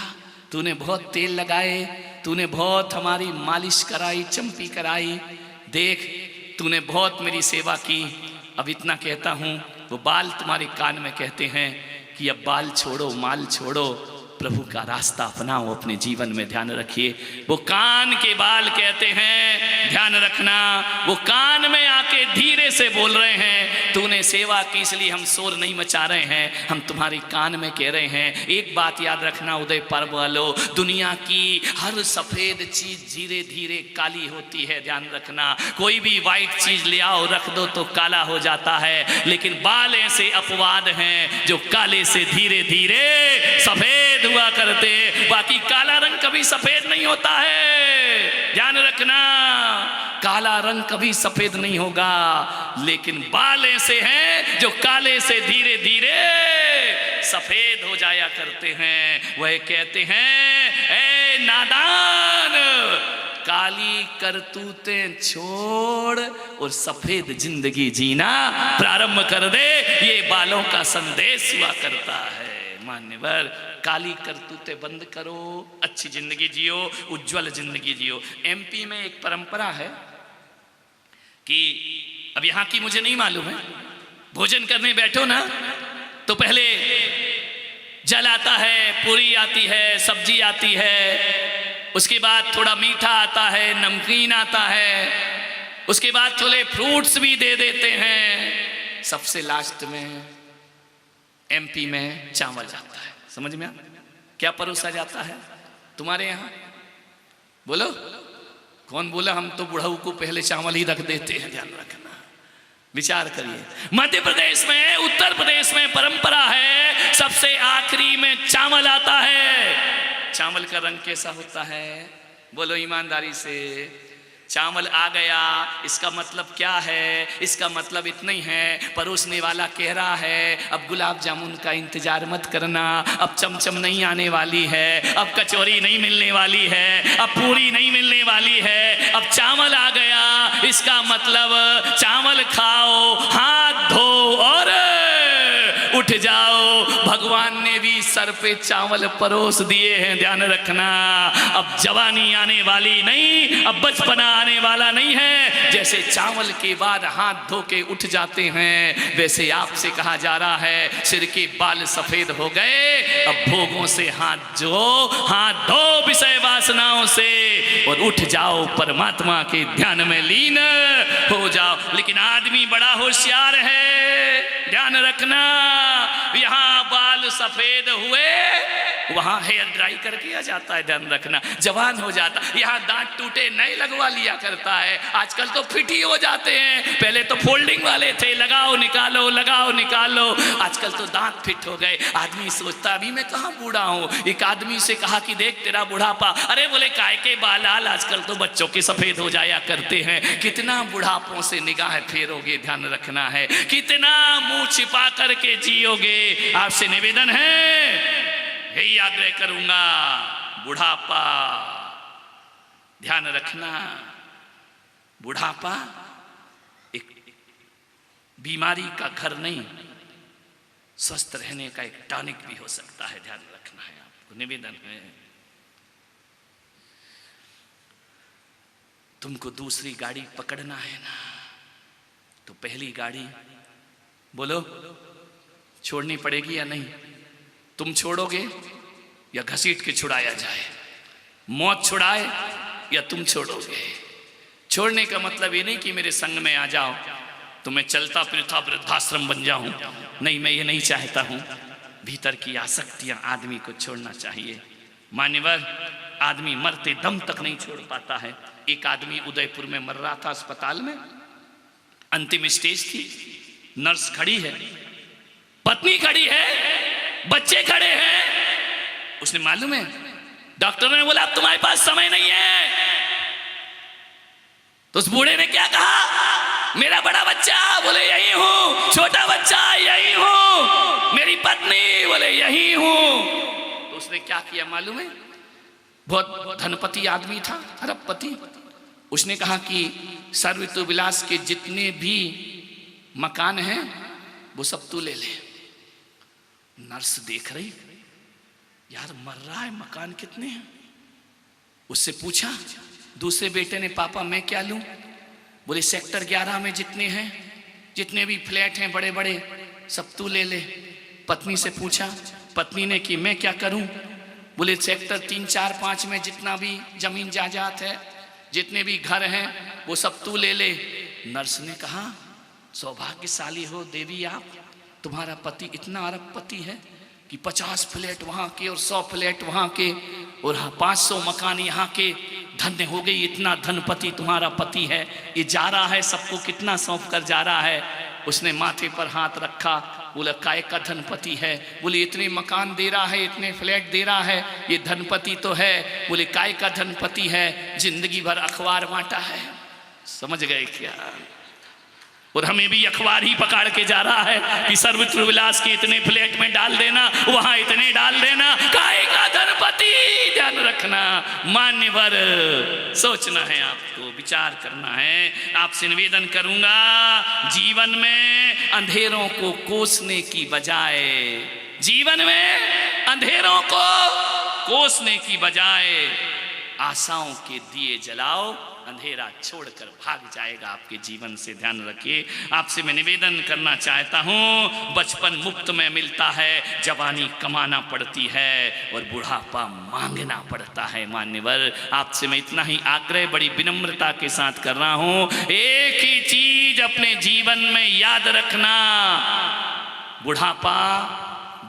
तूने बहुत तेल लगाए, तूने बहुत हमारी मालिश कराई, चंपी कराई, देख तूने बहुत मेरी सेवा की। अब इतना कहता हूँ, वो बाल तुम्हारे कान में कहते हैं कि अब बाल छोड़ो, माल छोड़ो, प्रभु का रास्ता अपनाओ अपने जीवन में। ध्यान रखिए, वो कान के बाल कहते हैं, ध्यान रखना, वो कान में आके धीरे से बोल रहे हैं, तूने सेवा की इसलिए हम शोर नहीं मचा रहे हैं, हम तुम्हारे कान में कह रहे हैं। एक बात याद रखना उदय पर्व वालों, दुनिया की हर सफेद चीज धीरे धीरे काली होती है। ध्यान रखना, कोई भी व्हाइट चीज ले आओ रख दो तो काला हो जाता है, लेकिन बाल ऐसे अपवाद हैं जो काले से धीरे धीरे सफेद हुआ करते। बाकी काला रंग कभी सफेद नहीं होता है, ध्यान रखना, काला रंग कभी सफेद नहीं होगा। लेकिन बाल ऐसे हैं जो काले से धीरे धीरे सफेद हो जाया करते हैं। वह कहते हैं, ए नादान, काली करतूतें छोड़ और सफेद जिंदगी जीना प्रारंभ कर दे। ये बालों का संदेश हुआ करता है। मान्यवर, काली करतूतें बंद करो, अच्छी जिंदगी जियो, उज्जवल जिंदगी जियो। एमपी में एक परंपरा है कि अब यहाँ की मुझे नहीं मालूम है, भोजन करने बैठो ना तो पहले जल आता है, पूरी आती है, सब्जी आती है, उसके बाद थोड़ा मीठा आता है, नमकीन आता है, उसके बाद थोड़े फ्रूट्स भी दे देते हैं, सबसे लास्ट में एमपी में चावल जाता है। समझ में क्या परोसा जाता है तुम्हारे यहाँ? बोलो, कौन बोला? हम तो बुढ़ऊ को पहले चावल ही रख देते हैं। ध्यान रखना, विचार करिए। मध्य प्रदेश में, उत्तर प्रदेश में परंपरा है, सबसे आखिरी में चावल आता है। चावल का रंग कैसा होता है? बोलो ईमानदारी से। चावल आ गया, इसका मतलब क्या है? इसका मतलब इतना ही है, परोसने वाला कह रहा है अब गुलाब जामुन का इंतजार मत करना, अब चमचम नहीं आने वाली है, अब कचौरी नहीं मिलने वाली है, अब पूरी नहीं मिलने वाली है, अब चावल आ गया। इसका मतलब चावल खाओ, हाथ धो और उठ उठ जाओ। भगवान ने भी सर पे चावल परोस दिए हैं, ध्यान रखना। अब जवानी आने वाली नहीं, अब बचपना आने वाला नहीं है। जैसे चावल के बाद हाथ धो के उठ जाते हैं, वैसे आपसे कहा जा रहा है सिर के बाल सफेद हो गए, अब भोगों से हाथ धो विषय वासनाओं से और उठ जाओ, परमात्मा के ध्यान में लीन हो जाओ। लेकिन आदमी बड़ा होशियार है, ध्यान रखना। यहाँ बाल सफेद हुए, वहां हेयर ड्राई करके आ जाता है, ध्यान रखना, जवान हो जाता। यहाँ दांत टूटे नए लगवा लिया करता है, आजकल तो फिट ही हो जाते हैं। पहले तो फोल्डिंग वाले थे, लगाओ निकालो लगाओ निकालो, आजकल तो दांत फिट हो गए। आदमी सोचता अभी मैं कहाँ बूढ़ा हूँ। एक आदमी से कहा कि देख तेरा बुढ़ापा, अरे बोले काय के बाल आजकल तो बच्चों के सफेद हो जाया करते हैं। कितना बुढ़ापों से निगाह फेरोगे, ध्यान रखना है, कितना मुंह छिपा करके जियोगे। आपसे निवेदन है, यही आग्रह करूंगा, बुढ़ापा ध्यान रखना। बुढ़ापा एक बीमारी का घर नहीं, स्वस्थ रहने का एक टॉनिक भी हो सकता है, ध्यान रखना है। आपको निवेदन है, तुमको दूसरी गाड़ी पकड़ना है ना, तो पहली गाड़ी बोलो छोड़नी पड़ेगी या नहीं? तुम छोड़ोगे या घसीट के छुड़ाया जाए? मौत छुड़ाए या तुम छोड़ोगे? छोड़ने का मतलब ये नहीं कि मेरे संग में आ जाओ तो मैं चलता फिरता वृद्धाश्रम बन जाऊं, नहीं, मैं ये नहीं चाहता हूं। भीतर की आसक्तियां आदमी को छोड़ना चाहिए। मान्यवर, आदमी मरते दम तक नहीं छोड़ पाता है। एक आदमी उदयपुर में मर रहा था अस्पताल में, अंतिम स्टेज थी, नर्स खड़ी है, पत्नी खड़ी है, बच्चे खड़े हैं। उसने मालूम है, डॉक्टर ने बोला अब तुम्हारे पास समय नहीं है। तो उस बूढ़े ने क्या कहा, मेरा बड़ा बच्चा, बोले यही हूं, छोटा बच्चा यही हूं, मेरी पत्नी, बोले यही हूं। तो उसने क्या किया मालूम है, बहुत धनपति आदमी था, अरबपति। उसने कहा कि सर्व ऋतु विलास के जितने भी मकान हैं वो सब तू ले ले। नर्स देख रही, यार मर रहा है, मकान कितने हैं? उससे पूछा, दूसरे बेटे ने, पापा मैं क्या लूं? बोले सेक्टर 11 में जितने हैं, जितने भी फ्लैट हैं बड़े बड़े, सब तू ले ले। पत्नी से पूछा, पत्नी ने कि मैं क्या करूं? बोले सेक्टर 3, 4, 5 में जितना भी जमीन जायदाद है, जितने भी घर हैं, वो सब तू ले ले। नर्स ने कहा, सौभाग्यशाली हो देवी आप, तुम्हारा पति इतना अरबपति है कि 50 फ्लैट वहाँ के और 100 फ्लैट वहाँ के और 500 मकान यहाँ के। धन्य हो गई, इतना धनपति तुम्हारा पति है। ये जा रहा है, सबको कितना सौंप कर जा रहा है। उसने माथे पर हाथ रखा, बोला काय का धनपति है? बोले इतने मकान दे रहा है, इतने फ्लैट दे रहा है, ये धनपति तो है। बोले काय का धनपति है? जिंदगी भर अखबार बांटा है। समझ गए क्या? और हमें भी अखबार ही पकड़ के जा रहा है कि सर्वत्र विलास के इतने फ्लैट में डाल देना, वहां इतने डाल देना, काय का धनपति। ध्यान रखना, मान्यवर, सोचना है, आपको विचार करना है। आपसे निवेदन करूंगा, जीवन में अंधेरों को कोसने की बजाय, जीवन में अंधेरों को कोसने की बजाय आशाओं के दिए जलाओ, अंधेरा छोड़कर भाग जाएगा आपके जीवन से। ध्यान रखिए। आपसे मैं निवेदन करना चाहता हूँ, बचपन मुफ्त में मिलता है, जवानी कमाना पड़ती है और बुढ़ापा मांगना पड़ता है। मान्यवर, आपसे मैं इतना ही आग्रह बड़ी विनम्रता के साथ कर रहा हूँ, एक ही चीज अपने जीवन में याद रखना, बुढ़ापा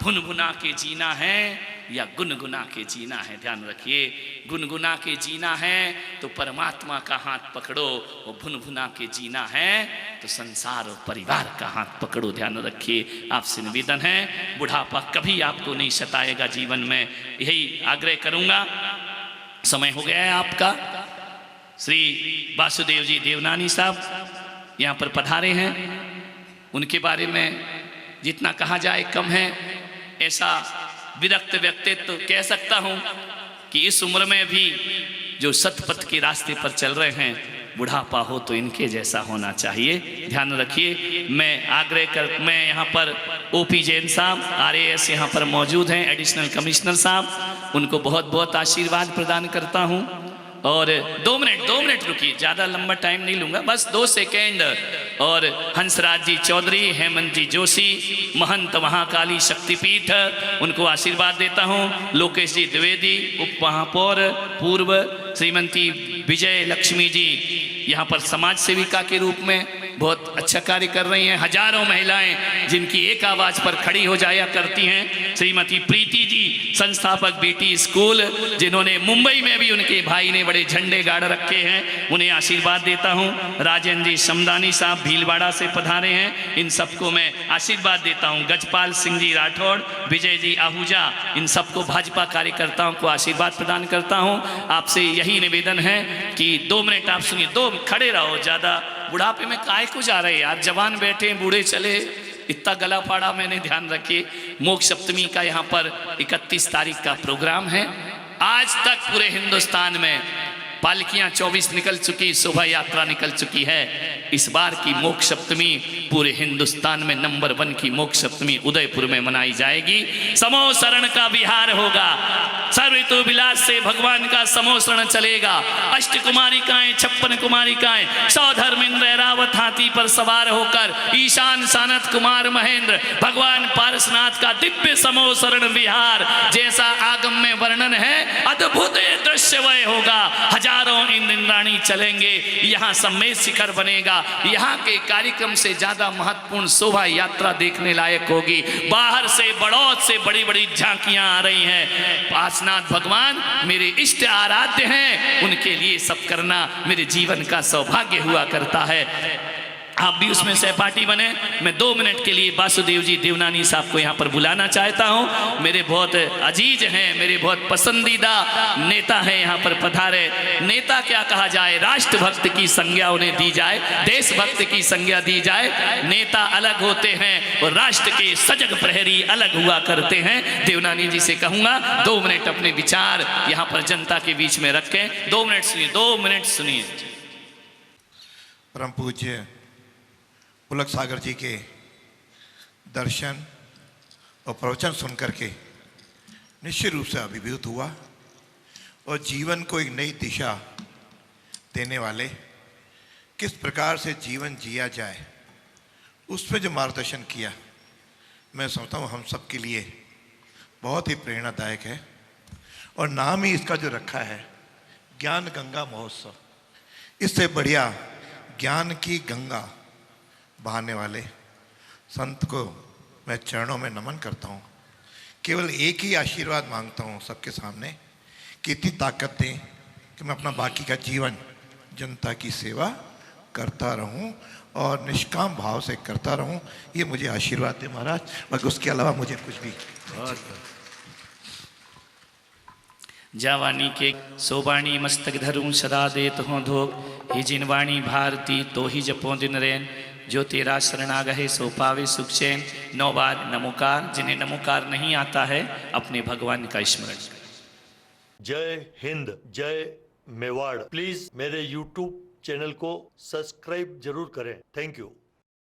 भुनभुना के जीना है या गुनगुना के जीना है। ध्यान रखिए, गुनगुना के जीना है तो परमात्मा का हाथ पकड़ो, और भुनभुना के जीना है तो संसार और परिवार का हाथ पकड़ो। ध्यान रखिए। आपसे निवेदन है, बुढ़ापा कभी आपको नहीं सताएगा जीवन में, यही आग्रह करूंगा। समय हो गया है आपका। श्री वासुदेव जी देवनानी साहब यहाँ पर पधारे हैं, उनके बारे में जितना कहा जाए कम है। ऐसा विरक्त व्यक्तित्व तो कह सकता हूं कि इस उम्र में भी जो सतपथ के रास्ते पर चल रहे हैं, बुढ़ापा हो तो इनके जैसा होना चाहिए। ध्यान रखिए। मैं यहाँ पर ओपी जैन साहब RAS यहाँ पर मौजूद हैं, एडिशनल कमिश्नर साहब, उनको बहुत बहुत आशीर्वाद प्रदान करता हूँ। और 2 मिनट रुकिए, ज़्यादा लंबा टाइम नहीं लूँगा, बस 2 सेकेंड। और हंसराज जी चौधरी, हेमंत जी जोशी, महंत महाकाली शक्तिपीठ, उनको आशीर्वाद देता हूँ। लोकेश जी द्विवेदी, उप महापौर पूर्व, श्रीमती विजय लक्ष्मी जी यहाँ पर समाज सेविका के रूप में बहुत अच्छा कार्य कर रही हैं। हजारों महिलाएं जिनकी एक आवाज़ पर खड़ी हो जाया करती हैं। श्रीमती प्रीति जी संस्थापक बेटी स्कूल, जिन्होंने मुंबई में भी उनके भाई ने बड़े झंडे गाड़ रखे हैं, उन्हें आशीर्वाद देता हूं। राजन जी समदानी साहब भीलवाड़ा से पधारे हैं, इन सबको मैं आशीर्वाद देता हूं। गजपाल सिंह जी राठौड़, विजय जी आहूजा, इन सबको भाजपा कार्यकर्ताओं को आशीर्वाद प्रदान करता हूं। आपसे यही निवेदन है कि 2 मिनट आप सुनिए, 2 खड़े रहो, ज़्यादा बुढ़ापे में काय को जा रहे यार, जवान बैठे बूढ़े चले, इतना गला फाड़ा मैंने, ध्यान रखिए। मोक्ष सप्तमी का यहाँ पर 31 तारीख का प्रोग्राम है। आज तक पूरे हिंदुस्तान में पालकियां 24 निकल चुकी, शोभा यात्रा निकल चुकी है। इस बार की मोक्ष सप्तमी पूरे हिंदुस्तान में नंबर 1 की मोक्ष सप्तमी उदयपुर में मनाई जाएगी। समोसरण का विहार होगा, सर्व ऋतु विलास से भगवान का समोसरण चलेगा। 8 कुमारिकाएं, 56 कुमारिकाएं, 100 धर्मेंद्र ऐरावत हाथी पर सवार होकर ईशान सानत कुमार महेंद्र भगवान पारसनाथ का दिव्य समोसरण विहार जैसा आगम में वर्णन है, अद्भुत दृश्य वह होगा। हजारों इंद्राणी चलेंगे, यहाँ सम्मेद शिखर बनेगा। यहाँ के कार्यक्रम से ज्यादा महत्वपूर्ण शोभा यात्रा देखने लायक होगी। बाहर से बड़ौद से बड़ी बड़ी झांकियां आ रही हैं। पासनाथ भगवान मेरे इष्ट आराध्य हैं, उनके लिए सब करना मेरे जीवन का सौभाग्य हुआ करता है। आप भी उसमें सहपाठी बने। मैं 2 मिनट के लिए वासुदेव जी देवनानी साहब को यहाँ पर बुलाना चाहता हूँ। मेरे बहुत अजीज हैं, मेरे बहुत पसंदीदा नेता हैं यहाँ पर पधारे। नेता क्या कहा जाए, राष्ट्रभक्त की संज्ञा उन्हें दी जाए, देशभक्त की संज्ञा दी जाए। नेता अलग होते हैं और राष्ट्र के सजग प्रहरी अलग हुआ करते हैं। देवनानी जी से कहूँगा 2 मिनट अपने विचार यहाँ पर जनता के बीच में रखें। 2 मिनट सुनिए, 2 मिनट सुनिए। परम पूज्य पुलक सागर जी के दर्शन और प्रवचन सुनकर के निश्चित रूप से अभिभूत हुआ और जीवन को एक नई दिशा देने वाले, किस प्रकार से जीवन जिया जाए, उस पर जो मार्गदर्शन किया, मैं समझता हूँ हम सब के लिए बहुत ही प्रेरणादायक है। और नाम ही इसका जो रखा है, ज्ञान गंगा महोत्सव, इससे बढ़िया ज्ञान की गंगा बहाने वाले संत को मैं चरणों में नमन करता हूँ। केवल एक ही आशीर्वाद मांगता हूँ सबके सामने कि इतनी ताकत दें कि मैं अपना बाकी का जीवन जनता की सेवा करता रहूँ और निष्काम भाव से करता रहूँ। ये मुझे आशीर्वाद दे महाराज, बाकी उसके अलावा मुझे कुछ भी। जावानी के सोबाणी मस्तक धरूं सदा देत हों धोख, ही जिनवाणी भारती तो ही जपो दिन रैन, जो तेरा शरणागहे सो पावे सुख चैन। 9 बार नमोकार, जिन्हें नमोकार नहीं आता है अपने भगवान का स्मरण करें। जय हिंद, जय मेवाड़। प्लीज मेरे YouTube चैनल को सब्सक्राइब जरूर करें। Thank you.